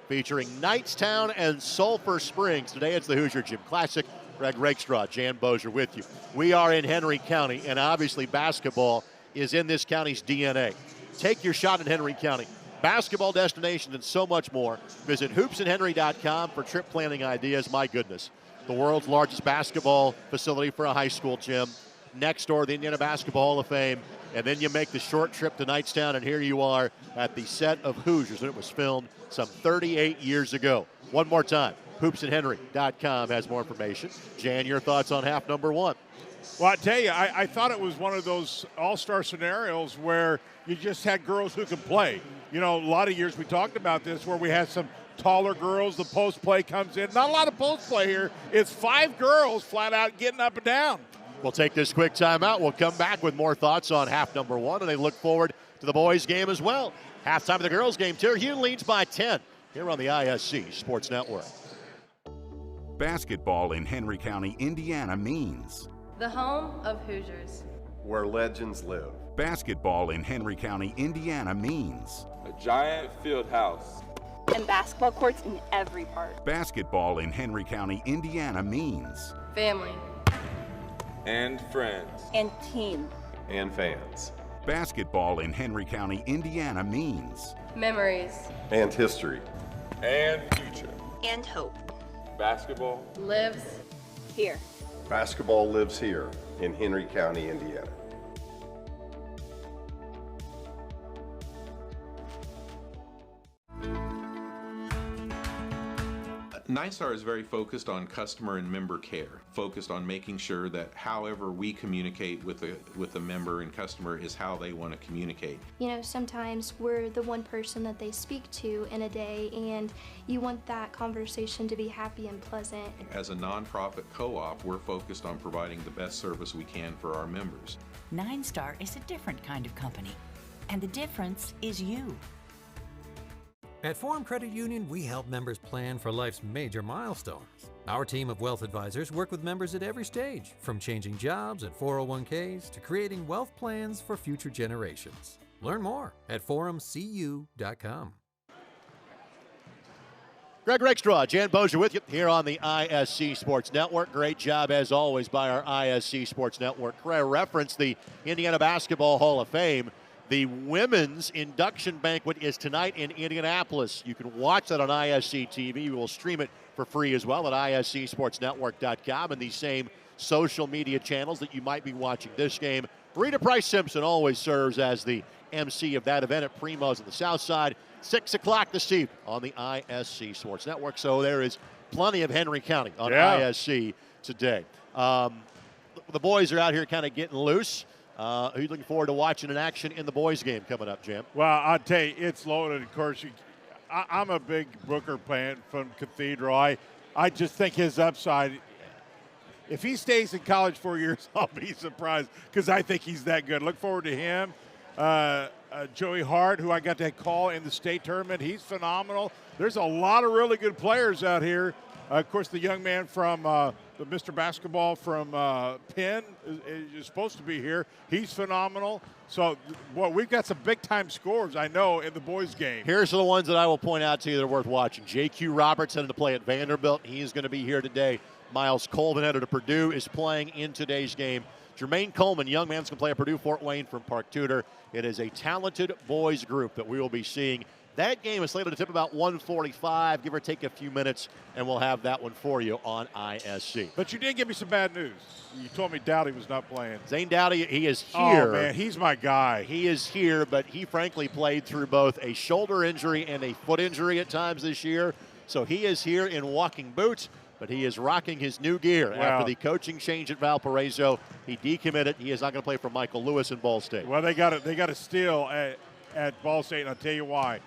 featuring Knightstown and Sulphur Springs. Today it's the Hoosier Gym Classic. Greg Rakestraw, Jan Bozier with you. We are in Henry County, and obviously basketball is in this county's DNA. Take your shot in Henry County. Basketball destinations and so much more. Visit hoopsandhenry.com for trip planning ideas. My goodness, the world's largest basketball facility for a high school gym. Next door, the Indiana Basketball Hall of Fame. And then you make the short trip to Knightstown, and here you are at the set of Hoosiers. And it was filmed some 38 years ago. One more time. hoopsandhenry.com has more information. Jan, your thoughts on half number one? Well, I tell you, I thought it was one of those all-star scenarios where you just had girls who could play. You know, a lot of years we talked about this where we had some taller girls. The post play comes in. Not a lot of post play here. It's 5 girls flat out getting up and down. We'll take this quick timeout. We'll come back with more thoughts on half number one, and they look forward to the boys' game as well. Halftime of the girls' game, Terhune leads by 10 here on the ISC Sports Network. Basketball in Henry County, Indiana means The home of Hoosiers. Where legends live. basketball in Henry County, Indiana means a giant field house. And basketball courts in every park. basketball in Henry County, Indiana means Family. And friends. And team. And fans. basketball in Henry County, Indiana means Memories. And history. And future. And hope. Basketball Lives. Here. Basketball lives here in Henry County, Indiana. Knightstar is very focused on customer and member care, focused on making sure that however we communicate with the member and customer is how they want to communicate. You know, sometimes we're the one person that they speak to in a day, and you want that conversation to be happy and pleasant. As a nonprofit co-op, we're focused on providing the best service we can for our members. Knightstar is a different kind of company, and the difference is you. At Forum Credit Union, we help members plan for life's major milestones. Our team of wealth advisors work with members at every stage, from changing jobs and 401ks to creating wealth plans for future generations. Learn more at forumcu.com. Greg Rakestraw, Jan Bozier with you here on the ISC Sports Network. Great job, as always, by our ISC Sports Network. I referenced the Indiana Basketball Hall of Fame. The women's induction banquet is tonight in Indianapolis. You can watch that on ISC TV. We will stream it for free as well at iscsportsnetwork.com and the same social media channels that you might be watching this game. Rita Price Simpson always serves as the MC of that event at Primo's on the South Side. 6 o'clock this evening on the ISC Sports Network. So there is plenty of Henry County on ISC today. The boys are out here kind of getting loose. Who are you looking forward to watching in action in the boys' game coming up, Jim? Well, I'll tell you, it's loaded. Of course, I'm a big Booker fan from Cathedral. I just think his upside, if he stays in college 4 years, I'll be surprised because I think he's that good. Look forward to him. Joey Hart, who I got that call in the state tournament, he's phenomenal. There's a lot of really good players out here. Of course, the young man from the Mr. Basketball from Penn is supposed to be here. He's phenomenal. So, well, we've got some big-time scores, I know, in the boys' game. Here's the ones that I will point out to you that are worth watching. J.Q. Roberts headed to play at Vanderbilt. He is going to be here today. Miles Colvin headed to Purdue is playing in today's game. Jermaine Coleman, young man's going to play at Purdue Fort Wayne from Park Tudor. It is a talented boys group that we will be seeing. That game is slated to tip about 1:45, give or take a few minutes, and we'll have that one for you on ISC. But you did give me some bad news. You told me Dowdy was not playing. Zane Dowdy, he is here. Oh, man, he's my guy. He is here, but he frankly played through both a shoulder injury and a foot injury at times this year. So he is here in walking boots, but he is rocking his new gear after the coaching change at Valparaiso. He decommitted. He is not going to play for Michael Lewis in Ball State. Well, they got a steal at Ball State, and I'll tell you why.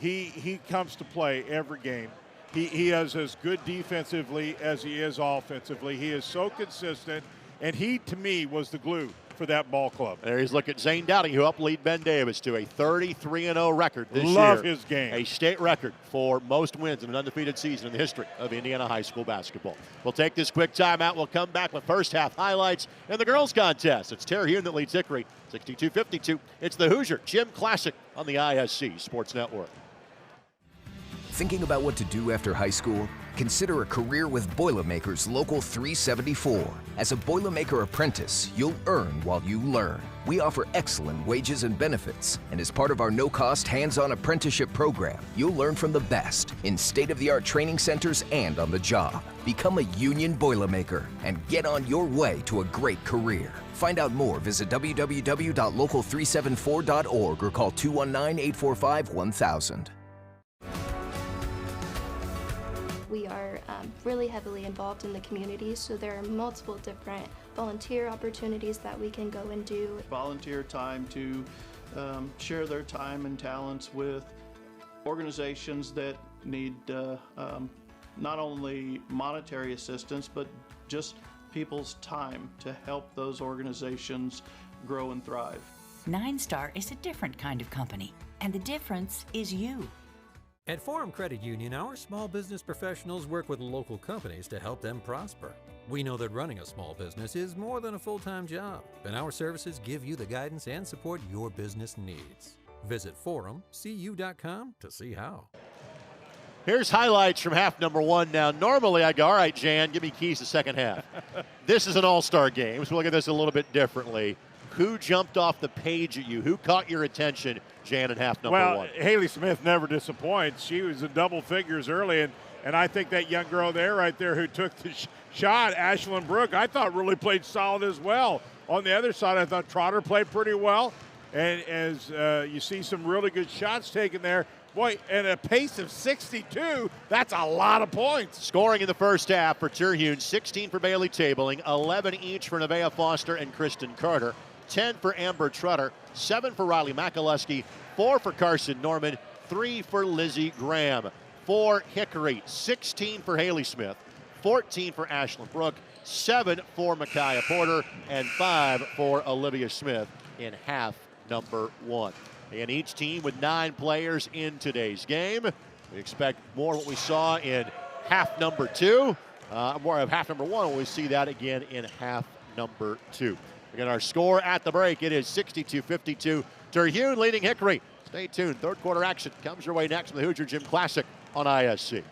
He comes to play every game. He is as good defensively as he is offensively. He is so consistent, and he, to me, was the glue for that ball club. There he's looking at Zane Dowdy, who uplead Ben Davis to a 33-0 record this year. Love his game. A state record for most wins in an undefeated season in the history of Indiana high school basketball. We'll take this quick timeout. We'll come back with first half highlights in the girls contest. It's Tara Hune that leads Hickory, 62-52. It's the Hoosier Gym Classic on the ISC Sports Network. Thinking about what to do after high school? Consider a career with Boilermakers Local 374. As a Boilermaker apprentice, you'll earn while you learn. We offer excellent wages and benefits, and as part of our no-cost hands-on apprenticeship program, you'll learn from the best in state-of-the-art training centers and on the job. Become a union Boilermaker and get on your way to a great career. Find out more, visit www.local374.org or call 219-845-1000. We are really heavily involved in the community, so there are multiple different volunteer opportunities that we can go and do. Volunteer time to share their time and talents with organizations that need not only monetary assistance, but just people's time to help those organizations grow and thrive. Knightstown is a different kind of company, and the difference is you. At Forum Credit Union, our small business professionals work with local companies to help them prosper. We know that running a small business is more than a full-time job, and our services give you the guidance and support your business needs. Visit forumcu.com to see how. Here's highlights from half number one. Now, normally I go, all right, Jan, give me keys to second half. This is an all-star game, so we'll look at this a little bit differently. Who jumped off the page at you? Who caught your attention, Jan, in half number one? Well, Haley Smith never disappoints. She was in double figures early, and I think that young girl there, right there, who took the shot, Ashlyn Brook, I thought really played solid as well. On the other side, I thought Trotter played pretty well, and as you see some really good shots taken there. Boy, and a pace of 62, that's a lot of points. Scoring in the first half for Terhune, 16 for Bailey Tabling, 11 each for Nevaeh Foster and Kristen Carter. 10 for Amber Trotter, 7 for Riley McAlusky, 4 for Carson Norman, 3 for Lizzie Graham. For Hickory, 16 for Haley Smith, 14 for Ashlyn Brook, 7 for Micaiah Porter, and 5 for Olivia Smith in half number one. And each team with 9 players in today's game. We expect more of what we saw in half number two, more of half number one when we see that again in half number two. Again, our score at the break, it is 62-52. Terhune leading Hickory. Stay tuned. Third quarter action comes your way next from the Hoosier Gym Classic on ISC.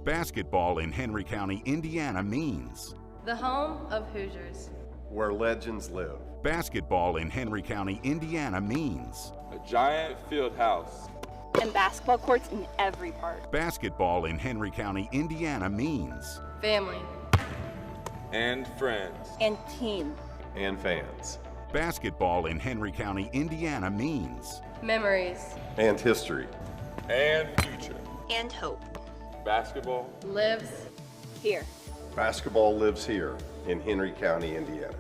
Basketball in Henry County, Indiana means The home of Hoosiers. Where legends live. basketball in Henry County, Indiana means a giant field house. And basketball courts in every park. basketball in Henry County, Indiana means Family. And friends. And team. And fans. basketball in Henry County, Indiana means Memories. And history. And future. And hope. Basketball Lives. Here. Basketball lives here in Henry County, Indiana.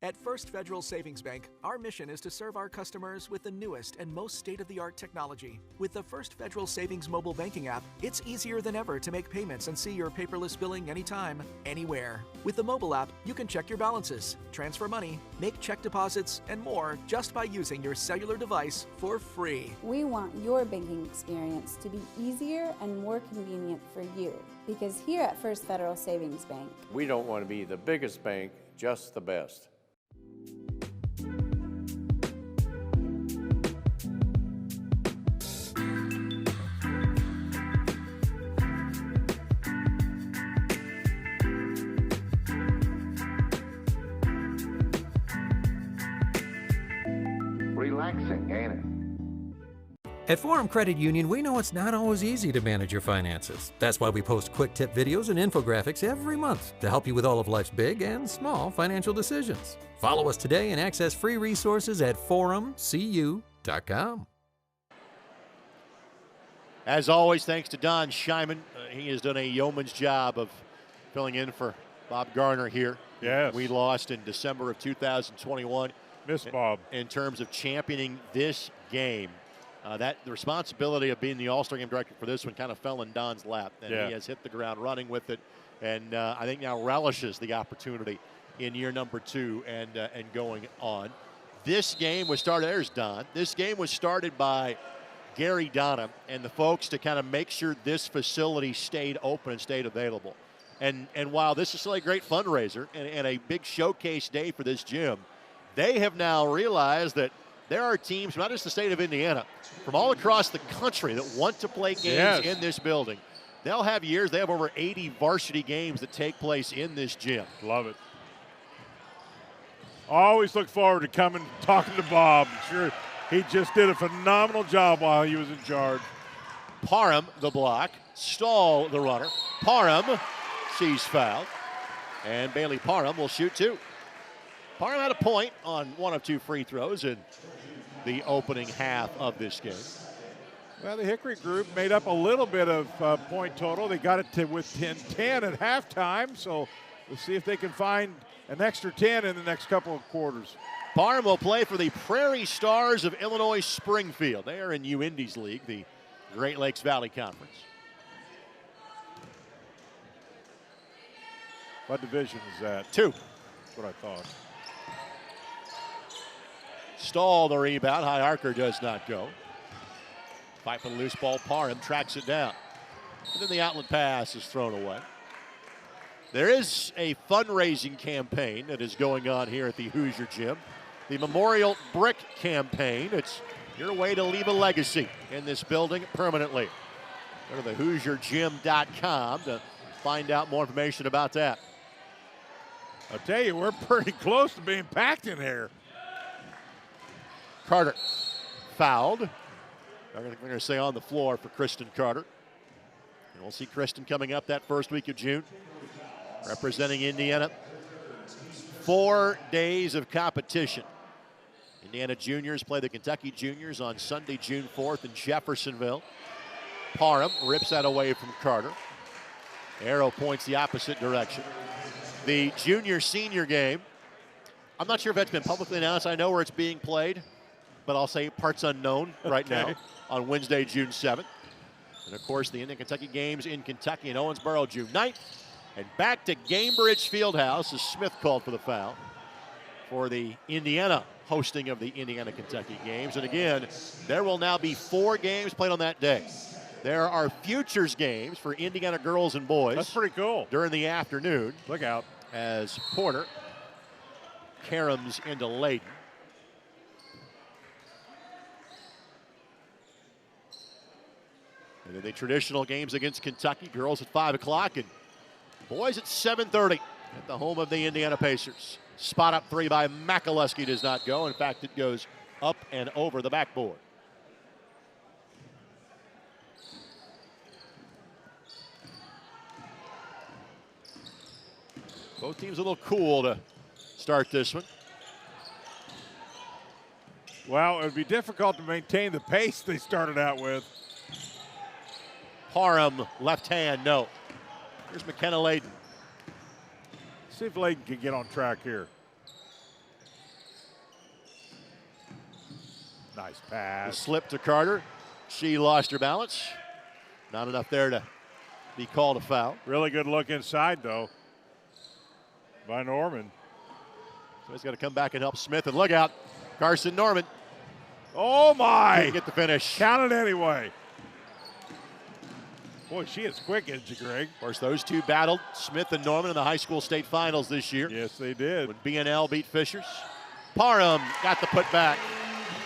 At First Federal Savings Bank, our mission is to serve our customers with the newest and most state-of-the-art technology. With the First Federal Savings mobile banking app, it's easier than ever to make payments and see your paperless billing anytime, anywhere. With the mobile app, you can check your balances, transfer money, make check deposits, and more just by using your cellular device for free. We want your banking experience to be easier and more convenient for you, because here at First Federal Savings Bank, we don't want to be the biggest bank, just the best. relaxing, ain't it? At Forum Credit Union, we know it's not always easy to manage your finances. That's why we post quick tip videos and infographics every month to help you with all of life's big and small financial decisions. Follow us today and access free resources at forumcu.com. As always, thanks to Don Scheiman. He has done a yeoman's job of filling in for Bob Garner here. Yes. We lost in December of 2021. Miss Bob. In terms of championing this game. The responsibility of being the All-Star Game director for this one kind of fell in Don's lap, and he has hit the ground running with it, and I think now relishes the opportunity in year number 2 and going on. This game was started. There's Don. This game was started by Gary Donna and the folks to kind of make sure this facility stayed open and stayed available. And while this is still a great fundraiser and a big showcase day for this gym, they have now realized that there are teams, not just the state of Indiana, from all across the country that want to play games in this building. They'll have years, they have over 80 varsity games that take place in this gym. Love it. Always look forward to coming, talking to Bob. I'm sure he just did a phenomenal job while he was in charge. Parham, the block. Stahl, the runner. Parham, she's fouled. And Bailey Parham will shoot 2. Parham had a point on 1 of 2 free throws in the opening half of this game. Well, the Hickory group made up a little bit of point total. They got it to within 10 at halftime, so we'll see if they can find an extra 10 in the next couple of quarters. Parham will play for the Prairie Stars of Illinois Springfield. They are in UIndy's league, the Great Lakes Valley Conference. What division is that? 2. That's what I thought. Stahl the rebound. High Archer does not go. Fight for the loose ball. Parham tracks it down. And then the outlet pass is thrown away. There is a fundraising campaign that is going on here at the Hoosier Gym. The Memorial Brick Campaign. It's your way to leave a legacy in this building permanently. Go to the HoosierGym.com to find out more information about that. I'll tell you, we're pretty close to being packed in here. Carter fouled. We're going to say on the floor for Kristen Carter. And we'll see Kristen coming up that first week of June, representing Indiana. 4 days of competition. Indiana juniors play the Kentucky juniors on Sunday, June 4th in Jeffersonville. Parham rips that away from Carter. Arrow points the opposite direction. The junior-senior game, I'm not sure if that's been publicly announced. I know where it's being played, but I'll say parts unknown right now on Wednesday, June 7th. And, of course, the Indiana-Kentucky games in Kentucky and Owensboro, June 9th. And back to Gamebridge Fieldhouse as Smith called for the foul for the Indiana hosting of the Indiana-Kentucky games. And, again, there will now be 4 games played on that day. There are futures games for Indiana girls and boys. That's pretty cool. During the afternoon. Look out. As Porter caroms into Layden. And then the traditional games against Kentucky. Girls at 5 o'clock and boys at 7:30 at the home of the Indiana Pacers. Spot up 3 by McAlusky does not go. In fact, it goes up and over the backboard. Both teams a little cool to start this one. Well, it would be difficult to maintain the pace they started out with. Parham, left hand, no. Here's McKenna Layden. See if Layden can get on track here. Nice pass. The slip to Carter. She lost her balance. Not enough there to be called a foul. Really good look inside, though, by Norman. So he's got to come back and help Smith. And look out, Carson Norman. Oh, my. Couldn't get the finish. Count it anyway. Boy, she is quick, isn't she, Greg? Of course, those two battled, Smith and Norman, in the high school state finals this year. Yes, they did. When BNL beat Fishers. Parham got the putback.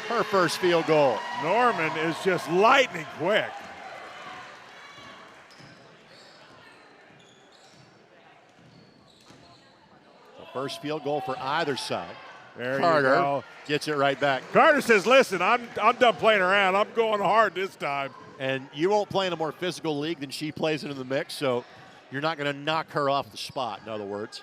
Her first field goal. Norman is just lightning quick. The first field goal for either side. There Carter you go. gets it right back. Carter says, listen, I'm done playing around. I'm going hard this time. And you won't play in a more physical league than she plays in the mix, so you're not going to knock her off the spot, in other words.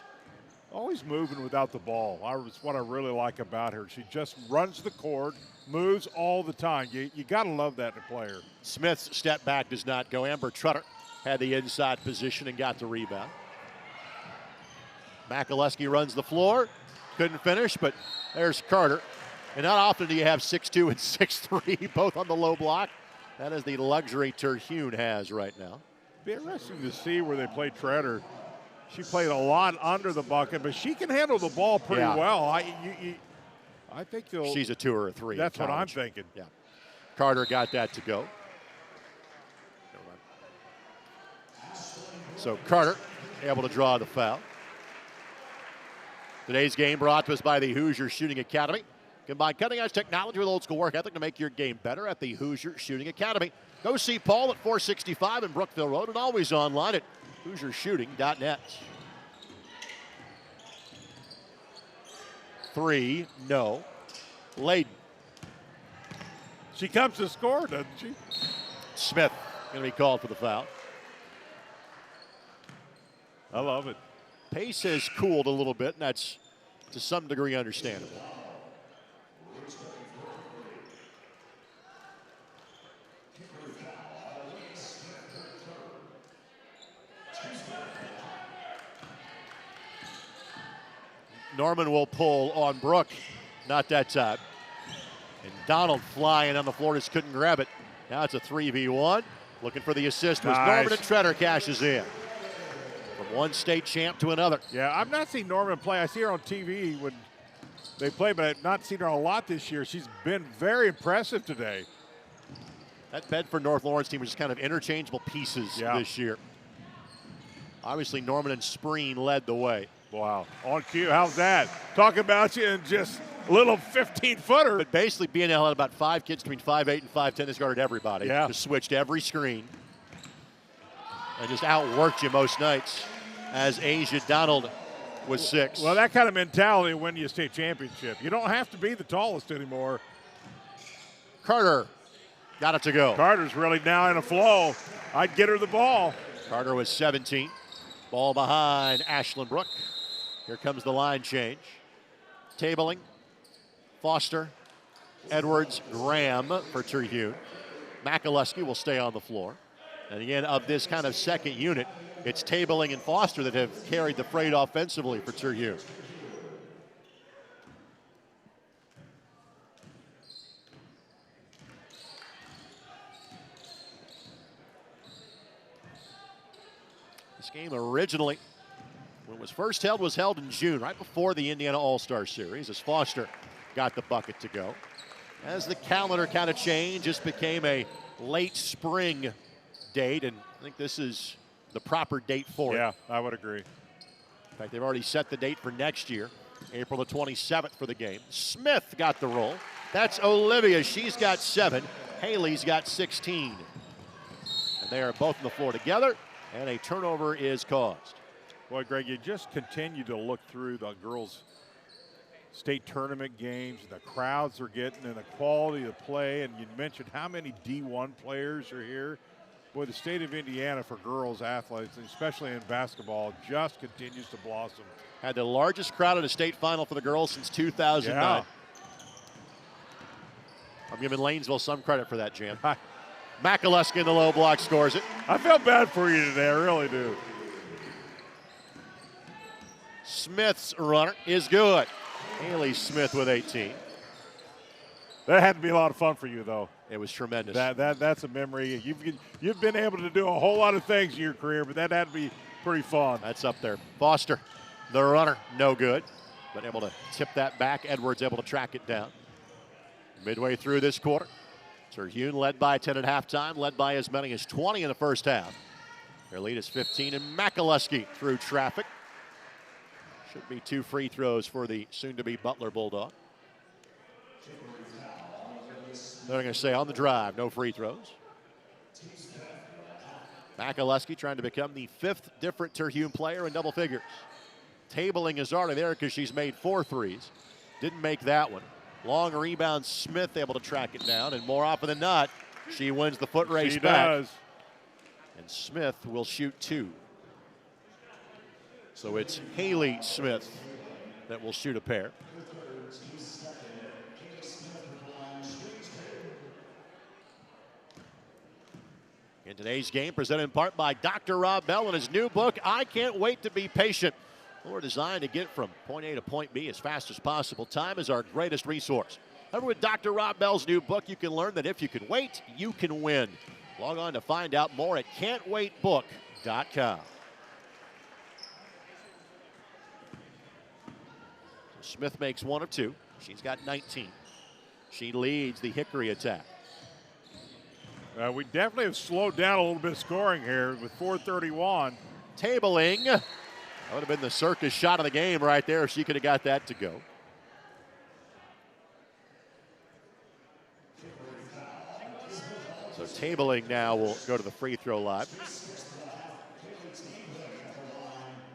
Always moving without the ball. That's what I really like about her. She just runs the court, moves all the time. You got to love that in a player. Smith's step back does not go. Amber Trutter had the inside position and got the rebound. Makaleski runs the floor. Couldn't finish, but there's Carter. And not often do you have 6'2 and 6'3 both on the low block. That is the luxury Terhune has right now. Be interesting to see where they play Treader. She played a lot under the bucket, but she can handle the ball pretty well. I think she's a 2 or a 3. That's what I'm thinking. Yeah. Carter got that to go. So Carter able to draw the foul. Today's game brought to us by the Hoosier Shooting Academy. Combine cutting-edge technology with old-school work ethic to make your game better at the Hoosier Shooting Academy. Go see Paul at 465 in Brookville Road and always online at HoosierShooting.net. 3, no. Layden. She comes to score, doesn't she? Smith going to be called for the foul. I love it. Pace has cooled a little bit, and that's to some degree understandable. Norman will pull on Brooke. Not that time. And Donald flying on the floor, just couldn't grab it. Now it's a 3v1. Looking for the assist was Norman, and Treader cashes in. From one state champ to another. Yeah, I've not seen Norman play. I see her on TV when they play, but I've not seen her a lot this year. She's been very impressive today. That Bedford North Lawrence team was just kind of interchangeable pieces this year. Obviously, Norman and Spreen led the way. Wow. On cue. How's that? Talk about you and just a little 15-footer. But basically, BNL had about 5 kids between 5'8 and 5'10 that's guarded everybody. Yeah. Just switched every screen. And just outworked you most nights, as Asia Donald was 6. Well, that kind of mentality will win you a state championship. You don't have to be the tallest anymore. Carter got it to go. Carter's really now in a flow. I'd get her the ball. Carter was 17. Ball behind Ashlyn Brooke. Here comes the line change. Tabling, Foster, Edwards, Graham for Terhune. Makaleski will stay on the floor. And again, of this kind of second unit, it's Tabling and Foster that have carried the freight offensively for Terhune. This game originally, when it was first held, was held in June, right before the Indiana All-Star Series, as Foster got the bucket to go. As the calendar kind of changed, just became a late spring date, and I think this is the proper date for it. Yeah, I would agree. In fact, they've already set the date for next year, April the 27th for the game. Smith got the roll. That's Olivia. She's got 7. Haley's got 16. And they are both on the floor together, and a turnover is caused. Boy, Greg, you just continue to look through the girls' state tournament games, the crowds they're getting, and the quality of play. And you mentioned how many D1 players are here. Boy, the state of Indiana for girls athletes, especially in basketball, just continues to blossom. Had the largest crowd at a state final for the girls since 2009. Yeah. I'm giving Lanesville some credit for that, Jan. Makaleski in the low block scores it. I felt bad for you today, I really do. Smith's runner is good. Haley Smith with 18. That had to be a lot of fun for you, though. It was tremendous. That's a memory. You've been able to do a whole lot of things in your career, but that had to be pretty fun. That's up there. Foster, the runner, no good, but able to tip that back. Edwards able to track it down. Midway through this quarter, Terhune led by 10 at halftime, led by as many as 20 in the first half. Their lead is 15, and Makaleski through traffic. Should be 2 free throws for the soon-to-be Butler Bulldog. They're going to say on the drive, no free throws. Makaleski trying to become the 5th different Terhune player in double figures. Tabling is already there because she's made 4 threes. Didn't make that one. Long rebound, Smith able to track it down, and more often than not, she wins the foot race back. Does. And Smith will shoot 2. So it's Haley Smith that will shoot a pair. In today's game, presented in part by Dr. Rob Bell and his new book, I Can't Wait to Be Patient. We're designed to get from point A to point B as fast as possible. Time is our greatest resource. However, with Dr. Rob Bell's new book, you can learn that if you can wait, you can win. Log on to find out more at can'twaitbook.com. Smith makes 1 of 2. She's got 19. She leads the Hickory attack. We definitely have slowed down a little bit of scoring here with 4:31. Tabling. That would have been the circus shot of the game right there if she could have got that to go. So tabling now will go to the free throw line.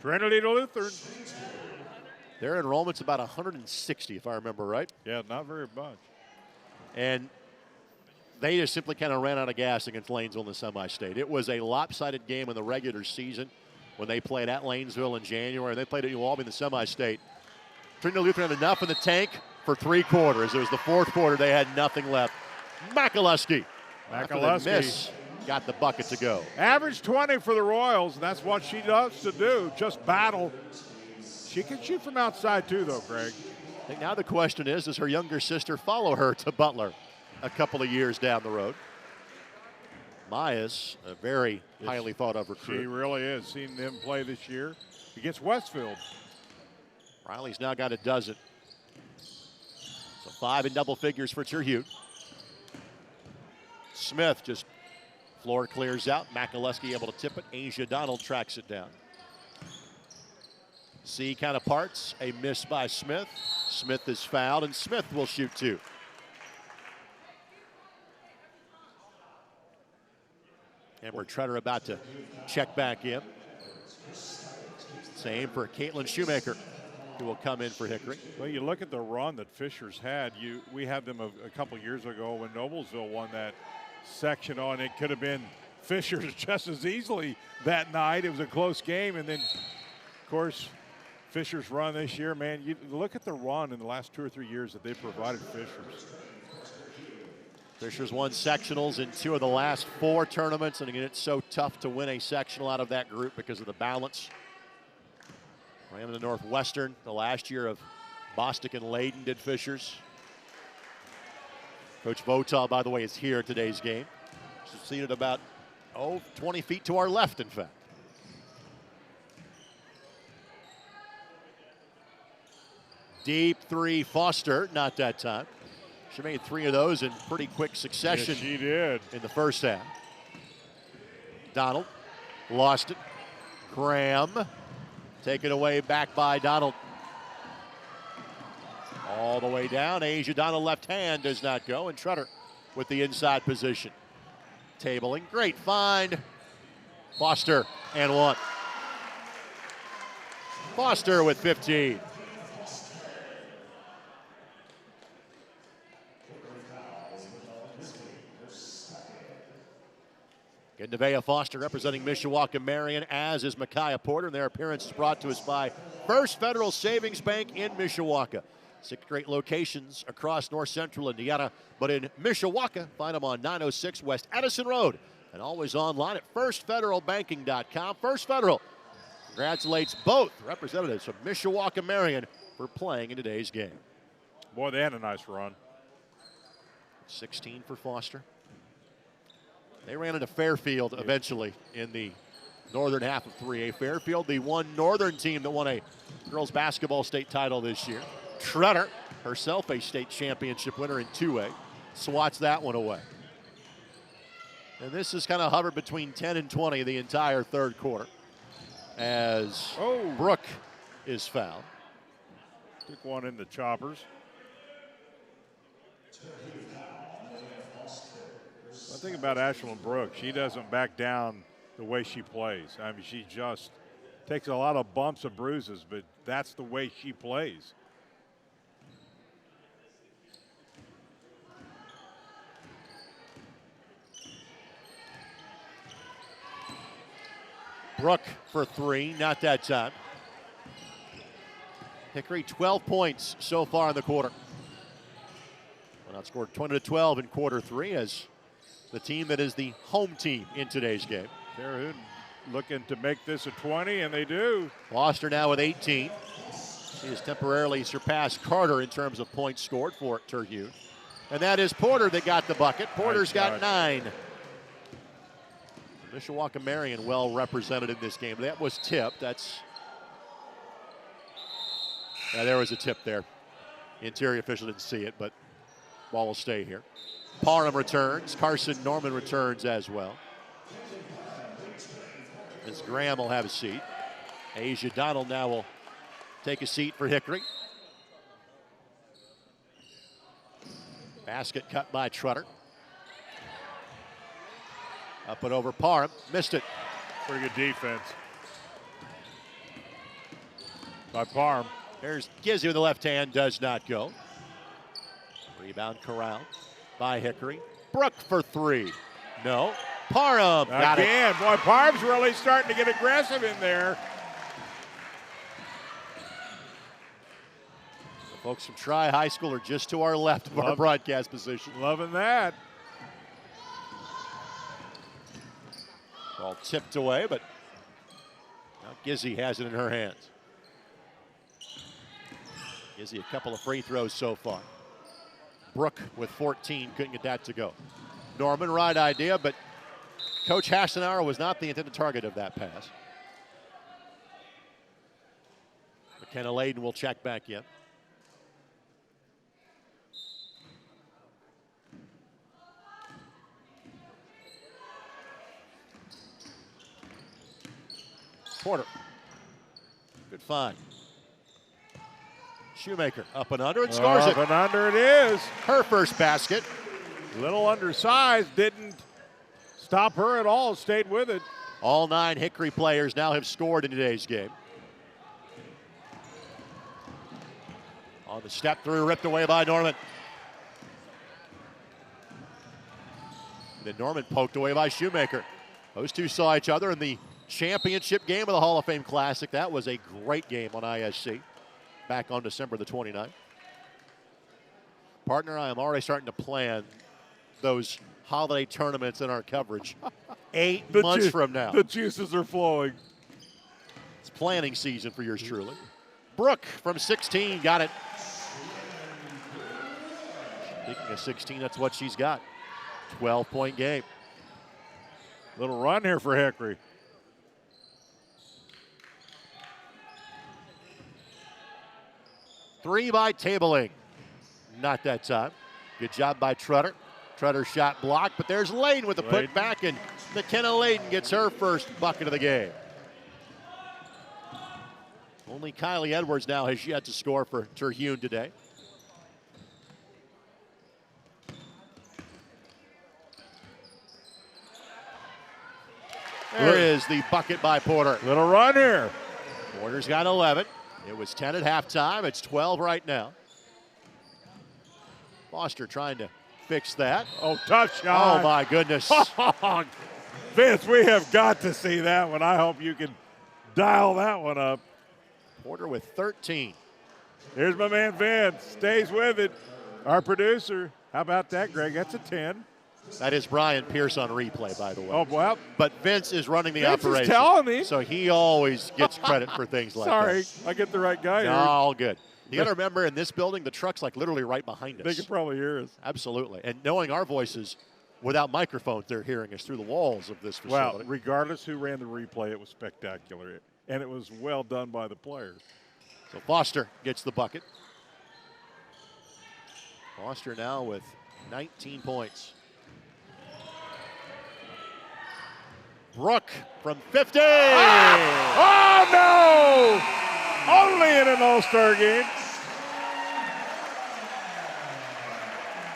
Trinity to Lutheran. Their enrollment's about 160, if I remember right. Yeah, not very much. And they just simply kind of ran out of gas against Lanesville in the semi-state. It was a lopsided game in the regular season when they played at Lanesville in January. They played at New Albany in the semi-state. Trinity Lutheran had enough in the tank for 3 quarters. It was the 4th quarter. They had nothing left. McAlusky. Miss, got the bucket to go. Average 20 for the Royals, and that's what she loves to do, just battle. She can shoot from outside too, though, Greg. I think now the question is, does her younger sister follow her to Butler a couple of years down the road? Maya's a very highly thought of recruit. She really is. Seen them play this year against Westfield. Riley's now got a dozen. So 5 in double figures for Terhune. Smith just floor clears out. McAlusky able to tip it. Asia Donald tracks it down. C kind of parts. A miss by Smith. Smith is fouled, and Smith will shoot 2. Amber Treader about to check back in. Same for Caitlin Shoemaker, who will come in for Hickory. Well, you look at the run that Fisher's had. We had them a couple years ago when Noblesville won that sectional, and it could have been Fisher's just as easily that night. It was a close game, and then, of course, Fisher's run this year, man, you look at the run in the last 2 or 3 years that they provided Fisher's. Fisher's won sectionals in 2 of the last 4 tournaments, and again, it's so tough to win a sectional out of that group because of the balance. Ran in the Northwestern the last year of Bostic and Layden did Fisher's. Coach Votal, by the way, is here at today's game. She's seated about, 20 feet to our left, in fact. Deep 3, Foster, not that time. She made 3 of those in pretty quick succession. Yes, she did. In the first half. Donald lost it. Graham taken away back by Donald. All the way down. Asia Donald left hand does not go, and Treader with the inside position. Tabling, great find. Foster and 1. Foster with 15. Nevaeh Foster representing Mishawaka Marion, as is Micaiah Porter, and their appearance is brought to us by First Federal Savings Bank in Mishawaka. 6 great locations across north central Indiana, but in Mishawaka, find them on 906 West Edison Road and always online at firstfederalbanking.com. First Federal congratulates both representatives from Mishawaka Marion for playing in today's game. Boy, they had a nice run. 16 for Foster. They ran into Fairfield eventually in the northern half of 3A. Fairfield, the one northern team that won a girls basketball state title this year. Treader, herself a state championship winner in 2A, swats that one away. And this is kind of hovered between 10 and 20 the entire 3rd quarter as Brooke is fouled. Took one in the choppers. The thing about Ashlyn Brooks, she doesn't back down the way she plays. I mean, she just takes a lot of bumps and bruises, but that's the way she plays. Brook for three, not that time. Hickory 12 points so far in the quarter. Well, outscored 20-12 in quarter three as the team that is the home team in today's game. They're looking to make this a 20, and they do. Foster now with 18. She has temporarily surpassed Carter in terms of points scored for Terhune. And that is Porter that got the bucket. Porter's got 9. Mishawaka Marion well represented in this game. That was tipped. There was a tip there. Interior official didn't see it, but ball will stay here. Parham returns. Carson Norman returns as well. As Graham will have a seat. Asia Donald now will take a seat for Hickory. Basket cut by Trutter. Up and over Parham. Missed it. Pretty good defense by Parham. There's Gizzy with the left hand. Does not go. Rebound corralled by Hickory. Brook for three. No. Parham. Got again. It. Boy, Parham's really starting to get aggressive in there. The folks from Tri High School are just to our left of our broadcast position. Loving that. All tipped away, but now Gizzy has it in her hands. Gizzy a couple of free throws so far. Brook with 14, couldn't get that to go. Norman, right idea, but Coach Hassenauer was not the intended target of that pass. McKenna Layden will check back in. Porter. Good find. Shoemaker up and under and scores it. Up and under it is. Her first basket. Little undersized, didn't stop her at all, stayed with it. All 9 Hickory players now have scored in today's game. On the step through, ripped away by Norman. Then Norman poked away by Shoemaker. Those two saw each other in the championship game of the Hall of Fame Classic. That was a great game on ISC back on December the 29th. Partner, I am already starting to plan those holiday tournaments in our coverage 8 months from now. The juices are flowing. It's planning season for yours truly. Brook from 16 got it. Speaking of 16, that's what she's got. 12-point game. Little run here for Hickory. Three by Tabling. Not that time. Good job by Trutter. Trutter shot blocked, but there's Layden with the putback, and McKenna Layden gets her first bucket of the game. Only Kylie Edwards now has yet to score for Terhune today. There is the bucket by Porter. Little run here. Porter's got 11. It was 10 at halftime. It's 12 right now. Foster trying to fix that. Oh, tough shot. Oh, my goodness. Vince, we have got to see that one. I hope you can dial that one up. Porter with 13. Here's my man Vince. Stays with it. Our producer. How about that, Greg? That's a 10. That is Brian Pierce on replay, by the way. Oh, well. But Vince is running the Vince operation. Is telling me. So he always gets credit for things like that. Sorry, I get the right guy no, here. All good. You got to remember, in this building, the truck's like literally right behind us. They can probably hear us. Absolutely. And knowing our voices without microphones, they're hearing us through the walls of this facility. Well, regardless who ran the replay, it was spectacular. And it was well done by the players. So Foster gets the bucket. Foster now with 19 points. Brook from 50. Oh, no! Only in an All-Star game.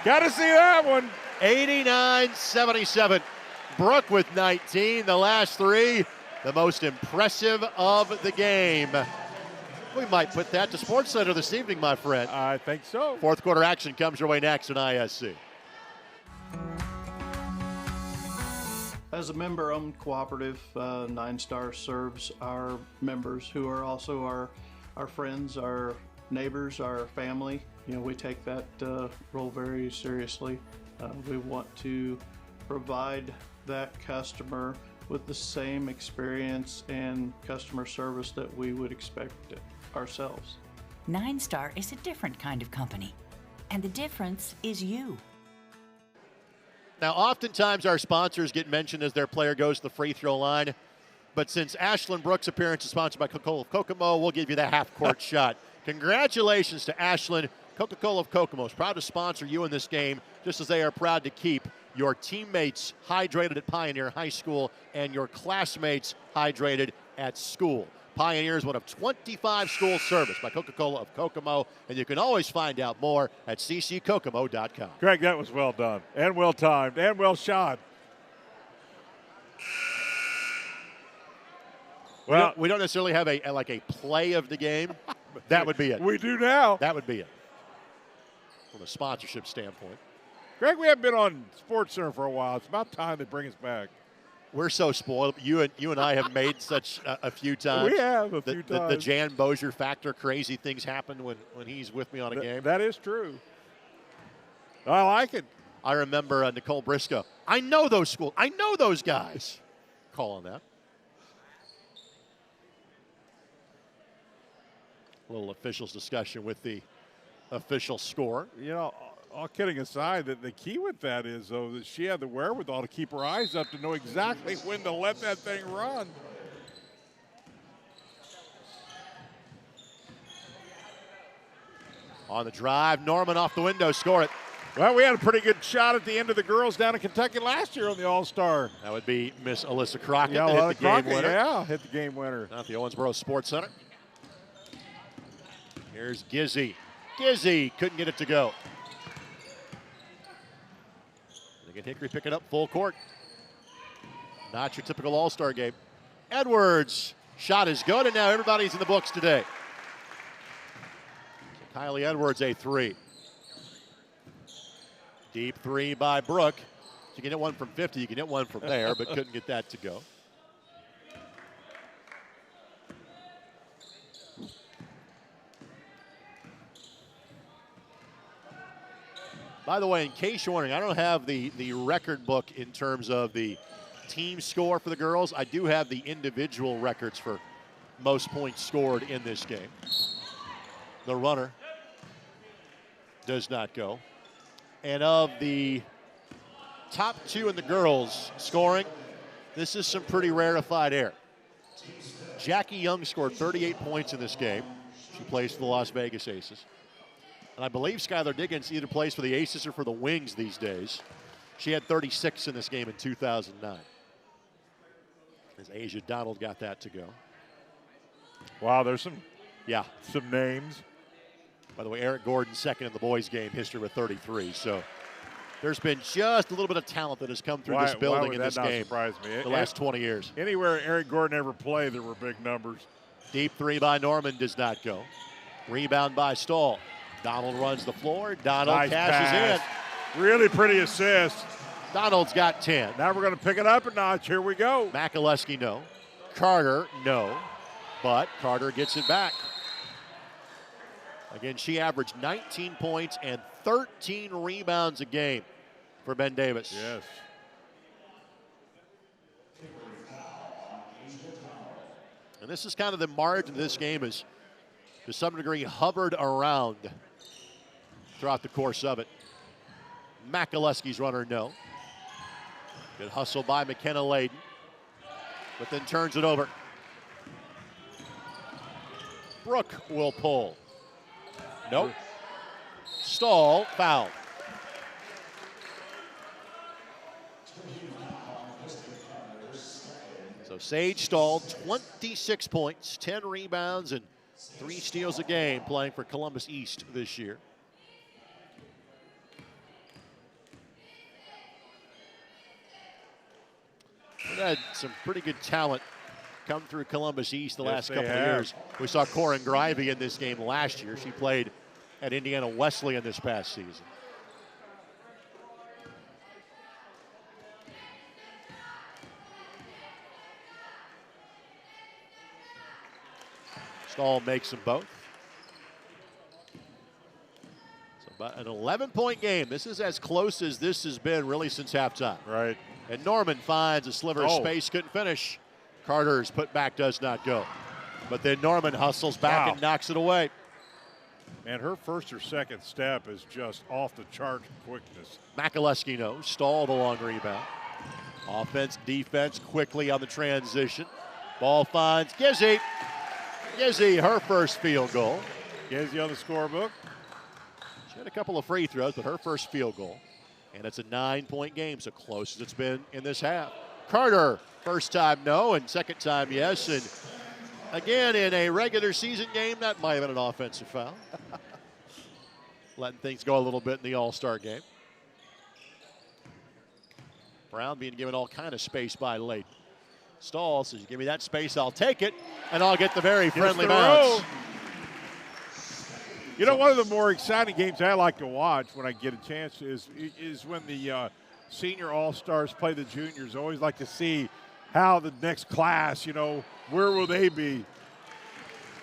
Got to see that one. 89-77. Brook with 19. The last three, the most impressive of the game. We might put that to SportsCenter this evening, my friend. I think so. Fourth quarter action comes your way next on ISC. As As a member-owned cooperative, Nine Star serves our members who are also our friends, our neighbors, our family. You know, we take that role very seriously. We want to provide that customer with the same experience and customer service that we would expect ourselves. Nine Star is a different kind of company, and the difference is you. Now, oftentimes our sponsors get mentioned as their player goes to the free throw line, but since Ashlyn Brooks' appearance is sponsored by Coca-Cola of Kokomo, we'll give you the half-court shot. Congratulations to Ashlyn. Coca-Cola of Kokomo is proud to sponsor you in this game, just as they are proud to keep your teammates hydrated at Pioneer High School and your classmates hydrated at school. Pioneer is one of 25 schools serviced by Coca-Cola of Kokomo, and you can always find out more at cckokomo.com. Greg, that was well done and well timed and well shot. Well, we don't necessarily have a play of the game. That would be it. We do now. That would be it from a sponsorship standpoint. Greg, we haven't been on SportsCenter for a while. It's about time they bring us back. We're so spoiled. You and I have made such a few times. We have a few times. The Jan Bozier factor, crazy things happen when he's with me on a game. That is true. I like it. I remember Nicole Briscoe. I know those schools. I know those guys. Call on that. A little officials discussion with the official score. You know, all kidding aside, the key with that is, though, that she had the wherewithal to keep her eyes up to know exactly when to let that thing run. On the drive, Norman off the window, score it. Well, we had a pretty good shot at the end of the girls down in Kentucky last year on the All-Star. That would be Miss Alyssa Crockett. Yeah, hit the game winner. Yeah, hit the game winner. Not the Owensboro Sports Center. Here's Gizzy. Gizzy couldn't get it to go. Again, Hickory pick it up full court. Not your typical All-Star game. Edwards, shot is good, and now everybody's in the books today. So Kylie Edwards, a three. Deep three by Brooke. You can hit one from 50, you can hit one from there, but couldn't get that to go. By the way, in case you're wondering, I don't have the record book in terms of the team score for the girls. I do have the individual records for most points scored in this game. The runner does not go. And of the top two in the girls scoring, this is some pretty rarefied air. Jackie Young scored 38 points in this game. She plays for the Las Vegas Aces. And I believe Skylar Diggins either plays for the Aces or for the Wings these days. She had 36 in this game in 2009. As Asia Donald got that to go. Wow, there's some names. By the way, Eric Gordon second in the boys game history with 33. So there's been just a little bit of talent that has come through this building in this game surprise me? the last 20 years. Anywhere Eric Gordon ever played, there were big numbers. Deep three by Norman does not go. Rebound by Stahl. Donald runs the floor. Donald nice cashes pass. In. Really pretty assist. Donald's got 10. Now we're going to pick it up a notch. Here we go. Makalewski, no. Carter, no. But Carter gets it back. Again, she averaged 19 points and 13 rebounds a game for Ben Davis. Yes. And this is kind of the margin of this game is, to some degree, hovered around throughout the course of it. Makalewski's runner, no. Good hustle by McKenna Layden, but then turns it over. Brooke will pull. Nope. Stahl, foul. So Sage Stahl, 26 points, 10 rebounds, and 3 steals a game playing for Columbus East this year. We've had some pretty good talent come through Columbus East the last couple of years. We saw Corin Grivey in this game last year. She played at Indiana Wesleyan this past season. Stahl makes them both. So about an 11-point game. This is as close as this has been really since halftime. Right. And Norman finds a sliver of space, couldn't finish. Carter's putback does not go. But then Norman hustles back and knocks it away. And her first or second step is just off the chart quickness. Makaleski knows. Stahl the long rebound. Offense, defense quickly on the transition. Ball finds Gizzy. Gizzy, her first field goal. Gizzy on the scorebook. She had a couple of free throws, but her first field goal. And it's a 9-point game, so close as it's been in this half. Carter, first time no, and second time yes. And again, in a regular season game, that might have been an offensive foul. Letting things go a little bit in the All-Star game. Brown being given all kind of space by Layton. Stahl says, give me that space, I'll take it, and I'll get the very friendly bounce. You know, one of the more exciting games I like to watch when I get a chance is when the senior All-Stars play the juniors. I always like to see how the next class, you know, where will they be?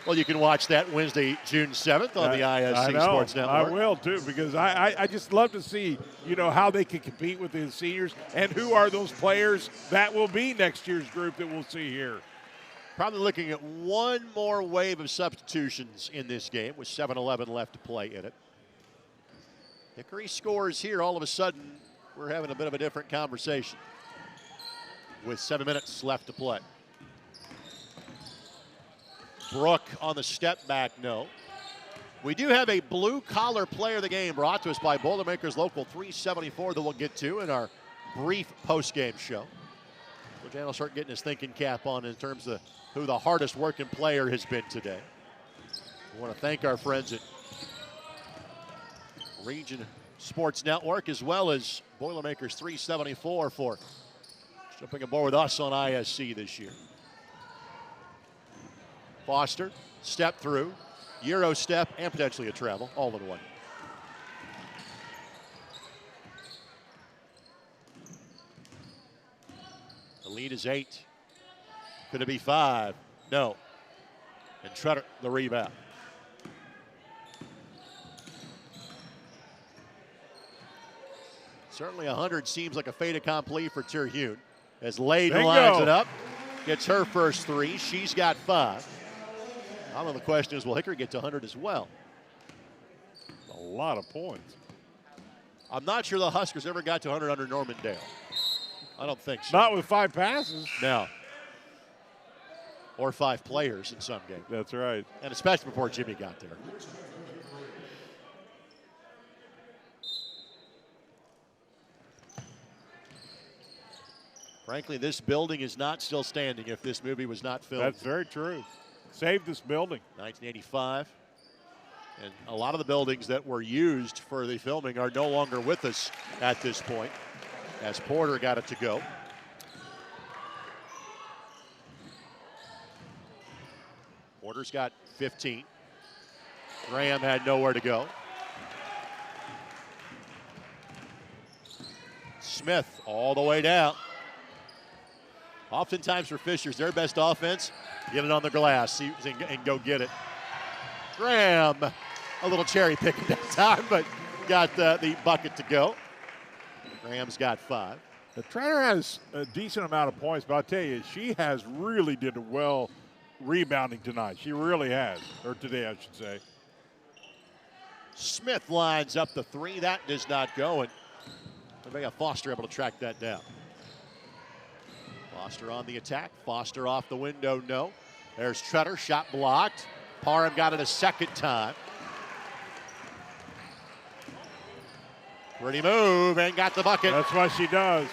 Well, you can watch that Wednesday, June 7th on the ISC Sports Network. I will, too, because I just love to see, you know, how they can compete with the seniors and who are those players that will be next year's group that we'll see here. Probably looking at one more wave of substitutions in this game with 7:11 left to play in it. Hickory scores here. All of a sudden, we're having a bit of a different conversation with 7 minutes left to play. Brooke on the step back, no. We do have a blue-collar player of the game brought to us by Boilermakers Local 374 that we'll get to in our brief post-game show. So Dan will start getting his thinking cap on in terms of who the hardest working player has been today. We want to thank our friends at Region Sports Network as well as Boilermakers 374 for jumping aboard with us on ISC this year. Foster, step through, Euro step, and potentially a travel, all in one. The lead is 8. Could it be 5? No. And Tretter, the rebound. Certainly 100 seems like a fait accompli for Terhune as Layden lines it up, gets her first 3. She's got 5. I don't know, the question is, will Hickory get to 100 as well? A lot of points. I'm not sure the Huskers ever got to 100 under Norman Dale. I don't think so. Not with 5 passes. No. Or 5 players in some games. That's right. And especially before Jimmy got there. Frankly, this building is not still standing if this movie was not filmed. That's very true. Saved this building. 1985. And a lot of the buildings that were used for the filming are no longer with us at this point, as Porter got it to go. Porter's got 15. Graham had nowhere to go. Smith all the way down. Oftentimes for Fishers, their best offense, get it on the glass and go get it. Graham, a little cherry picking that time, but got the bucket to go. Graham's got 5. The Tretter has a decent amount of points, but I'll tell you, she has really did well rebounding tonight. She really has, or today, I should say. Smith lines up the 3. That does not go, and Rebecca Foster able to track that down. Foster on the attack. Foster off the window, no. There's Tretter, shot blocked. Parham got it a second time. Pretty move and got the bucket. That's what she does.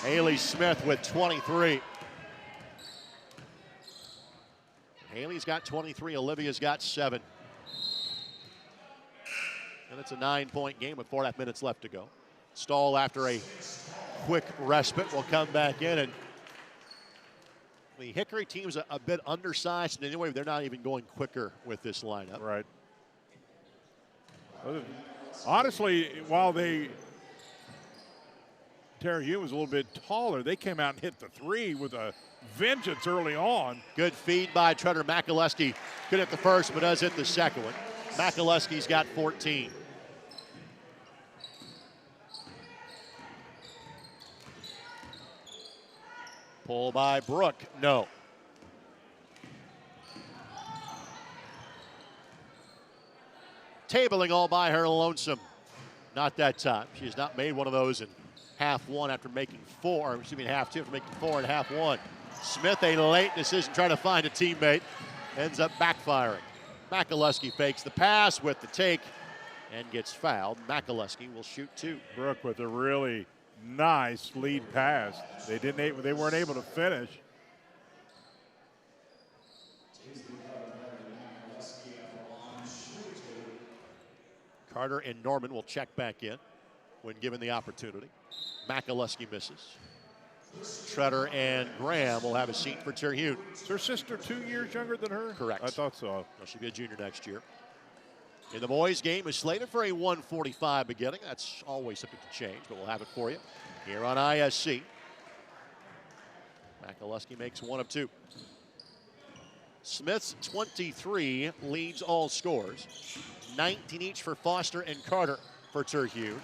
Haley Smith with 23. Haley's got 23, Olivia's got 7. And it's a 9-point game with 4.5 minutes left to go. Stahl, after a quick respite, will come back in, and the Hickory team's a bit undersized, and anyway, they're not even going quicker with this lineup. Right. Honestly, while they Terhune was a little bit taller. They came out and hit the three with a vengeance early on. Good feed by Tretter. Makalewski could hit the first, but does hit the second one. Makalewski's got 14. Pull by Brooke, no. Tabling all by her lonesome. Not that time. She has not made one of those in half one after making four, excuse me, half two after making four and half one. Smith, a late decision trying to find a teammate, ends up backfiring. Makalewski fakes the pass with the take and gets fouled. Makalewski will shoot two. Brooke with a really nice lead pass. They weren't able to finish. Carter and Norman will check back in when given the opportunity. Makalewski misses. Tretter and Graham will have a seat for Terhune. Is her sister 2 years younger than her? Correct. I thought so. She'll be a junior next year. In the boys' game is slated for a 1:45 beginning. That's always subject to change, but we'll have it for you here on ISC. Makalewski makes one of two. Smith's 23 leads all scores. 19 each for Foster and Carter for Terhune.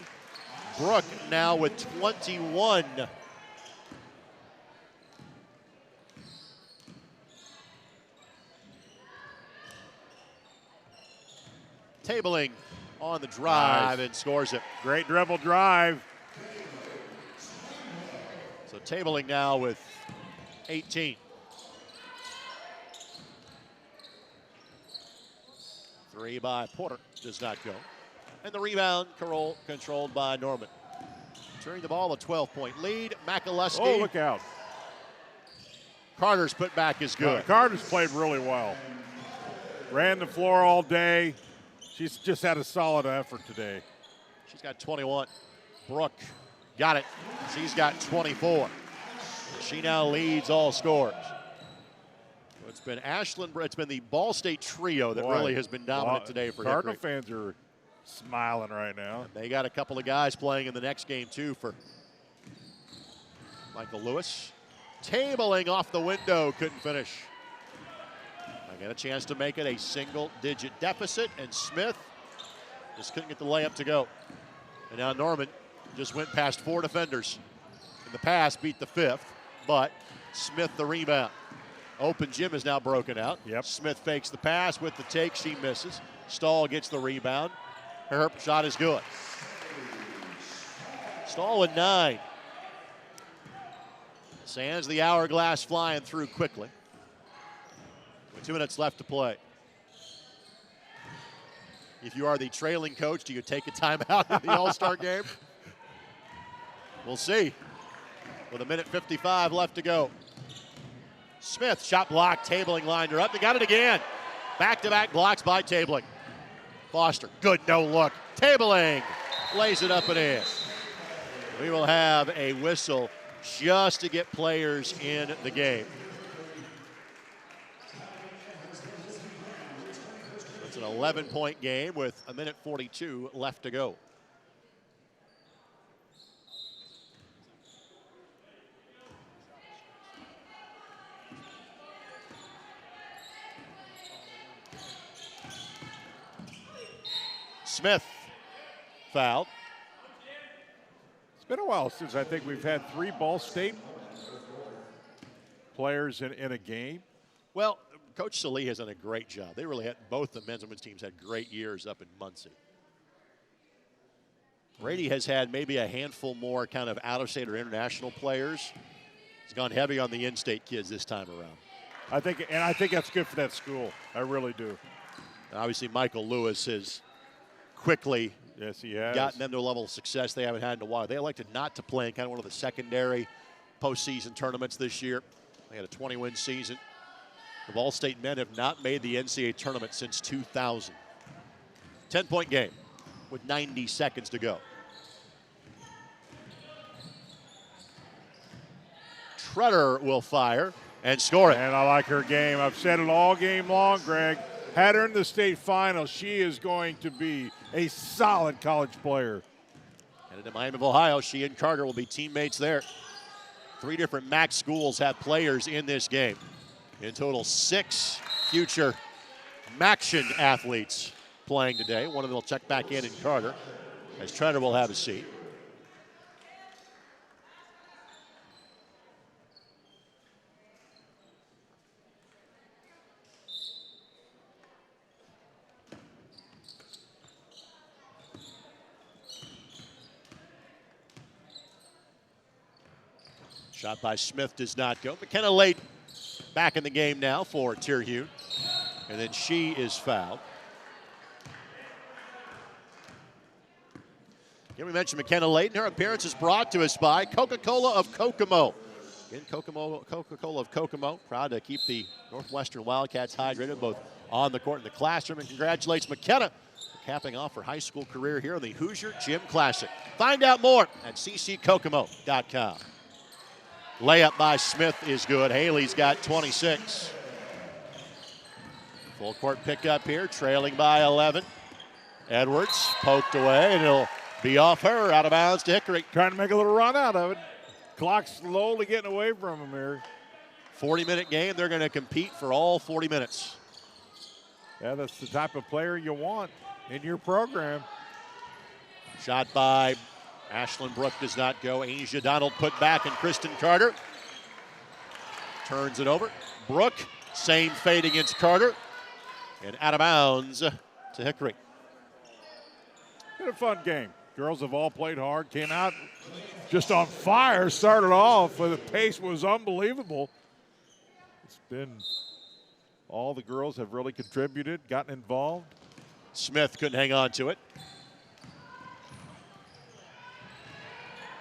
Brooke now with 21. Tabling on the drive and scores it. Great dribble drive. So tabling now with 18. Three by Porter does not go. And the rebound controlled by Norman. Turning the ball, a 12-point lead. Makalewski. Oh, look out. Carter's put back is good. Carter's played really well. Ran the floor all day. She's just had a solid effort today. She's got 21. Brooke got it. She's got 24. She now leads all scores. It's been Ashlyn, it's been the Ball State trio that really has been dominant today for Cardinal Hickory. fans are smiling right now. And they got a couple of guys playing in the next game too for Michael Lewis. Tabling off the window, couldn't finish. I got a chance to make it a single-digit deficit, and Smith just couldn't get the layup to go. And now Norman just went past four defenders. In the pass, beat the fifth, but Smith the rebound. Open gym is now broken out. Smith fakes the pass with the take. She misses. Stahl gets the rebound. Her shot is good. Stahl with 9. Sands the hourglass flying through quickly. With 2 minutes left to play. If you are the trailing coach, do you take a timeout in the All-Star game? We'll see. With 1:55 left to go. Smith, shot block, Tabling lined her up. They got it again. Back-to-back blocks by Tabling. Foster, good no look. Tabling lays it up and in. We will have a whistle just to get players in the game. It's an 11-point game with 1:42 left to go. Smith fouled. It's been a while since I think we've had 3 Ball State players in a game. Well, Coach Salee has done a great job. They really had, both the men's and women's teams had great years up in Muncie. Brady has had maybe a handful more kind of out-of-state or international players. He's gone heavy on the in-state kids this time around. I think that's good for that school. I really do. Obviously, Michael Lewis has quickly gotten them to a level of success they haven't had in a while. They elected not to play in kind of one of the secondary postseason tournaments this year. They had a 20-win season. The Ball State men have not made the NCAA tournament since 2000. 10-point game with 90 seconds to go. Tretter will fire and score it. And I like her game. I've said it all game long, Greg. Had her in the state final, she is going to be a solid college player. Headed to Miami of Ohio. She and Carter will be teammates there. 3 different MAC schools have players in this game. In total, 6 future MACtion athletes playing today. One of them will check back in Carter, as Treader will have a seat. Shot by Smith does not go. McKenna Layton back in the game now for Terhune. And then she is fouled. Again, we mentioned McKenna Layton. Her appearance is brought to us by Coca-Cola of Kokomo. Again, Coca-Cola of Kokomo, proud to keep the Northwestern Wildcats hydrated both on the court and the classroom, and congratulates McKenna for capping off her high school career here in the Hoosier Gym Classic. Find out more at cckokomo.com. Layup by Smith is good. Haley's got 26. Full court pickup here, trailing by 11. Edwards poked away, and it'll be off her, out of bounds to Hickory. Trying to make a little run out of it. Clock slowly getting away from him here. 40-minute game. They're going to compete for all 40 minutes. Yeah, that's the type of player you want in your program. Shot by Ashlyn Brooke does not go. Asia Donald put back, and Kristen Carter turns it over. Brooke, same fade against Carter, and out of bounds to Hickory. Been a fun game. Girls have all played hard, came out just on fire, started off, but the pace was unbelievable. It's been, all the girls have really contributed, gotten involved. Smith couldn't hang on to it.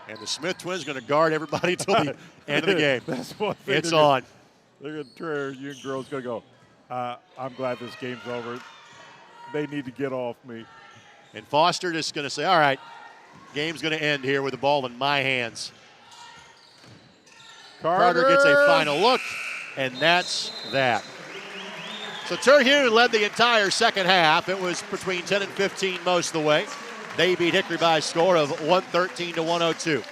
And the Smith twins going to guard everybody until the end of the game. That's one thing. It's on. They're going to turn, you girls going to go, I'm glad this game's over. They need to get off me. And Foster just going to say, all right, game's going to end here with the ball in my hands. Carter gets a final look, and that's that. So Terhune led the entire second half. It was between 10 and 15 most of the way. They beat Hickory by a score of 113 to 102.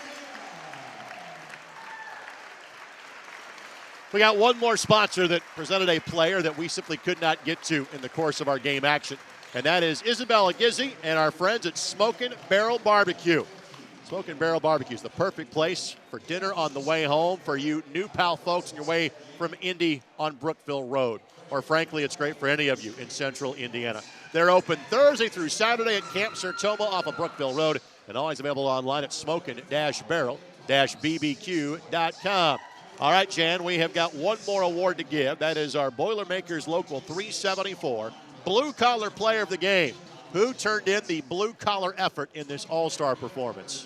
We got one more sponsor that presented a player that we simply could not get to in the course of our game action, and that is Isabella Gizzi and our friends at Smokin' Barrel Barbecue. Smokin' Barrel Barbecue is the perfect place for dinner on the way home for you New Pal folks on your way from Indy on Brookville Road. Or frankly, it's great for any of you in central Indiana. They're open Thursday through Saturday at Camp Sertoma off of Brookville Road, and always available online at smokin'-barrel-bbq.com. All right, Jan, we have got one more award to give. That is our Boilermakers Local 374 Blue Collar Player of the Game. Who turned in the blue collar effort in this all-star performance?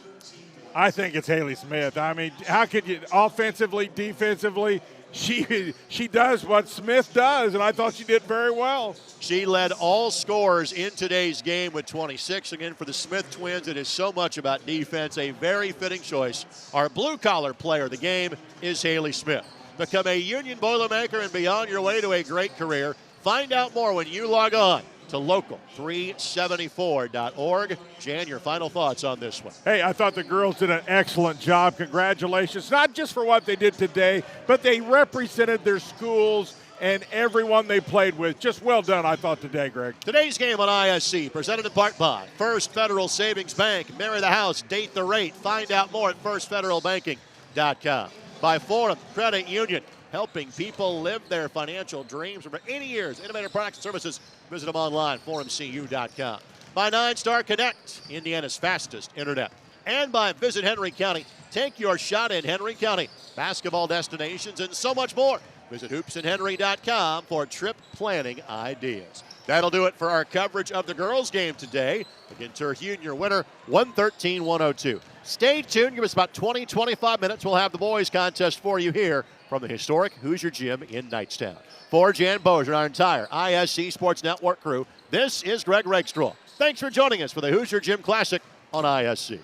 I think it's Haley Smith. I mean, how could you, offensively, defensively, she does what Smith does, and I thought she did very well. She led all scorers in today's game with 26. Again, for the Smith twins, it is so much about defense. A very fitting choice. Our blue-collar player of the game is Haley Smith. Become a Union Boilermaker and be on your way to a great career. Find out more when you log on to local374.org. Jan, your final thoughts on this one? Hey, I thought the girls did an excellent job. Congratulations, not just for what they did today, but they represented their schools and everyone they played with. Just well done, I thought, today, Greg. Today's game on ISC, presented in part by First Federal Savings Bank. Marry the house, date the rate. Find out more at firstfederalbanking.com. By Forum Credit Union, helping people live their financial dreams for 80 years. Innovative products and services. Visit them online, forumcu.com. By 9-Star Connect, Indiana's fastest internet. And by Visit Henry County. Take your shot in Henry County. Basketball destinations and so much more. Visit hoopsandhenry.com for trip planning ideas. That'll do it for our coverage of the girls' game today. Again, Terhune, your winner, 113-102. Stay tuned. Give us about 20-25 minutes. We'll have the boys' contest for you here from the historic Hoosier Gym in Knightstown. For Jan Bozier and our entire ISC Sports Network crew, this is Greg Rakestraw. Thanks for joining us for the Hoosier Gym Classic on ISC.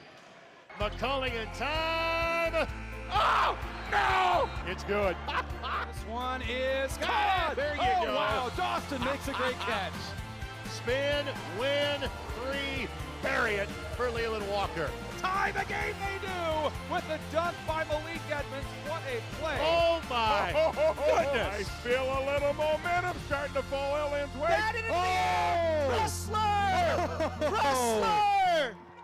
McCulling in time. Oh, no! It's good. This one is good. There you go. Wow, Dawson makes a great catch. Spin, win, 3, bury it for Leland Walker. tie the game they do with the dunk by Malik Edmonds. What a play. Oh, my goodness. I feel a little momentum starting to fall Ellen's way. Wrestler! Wrestler!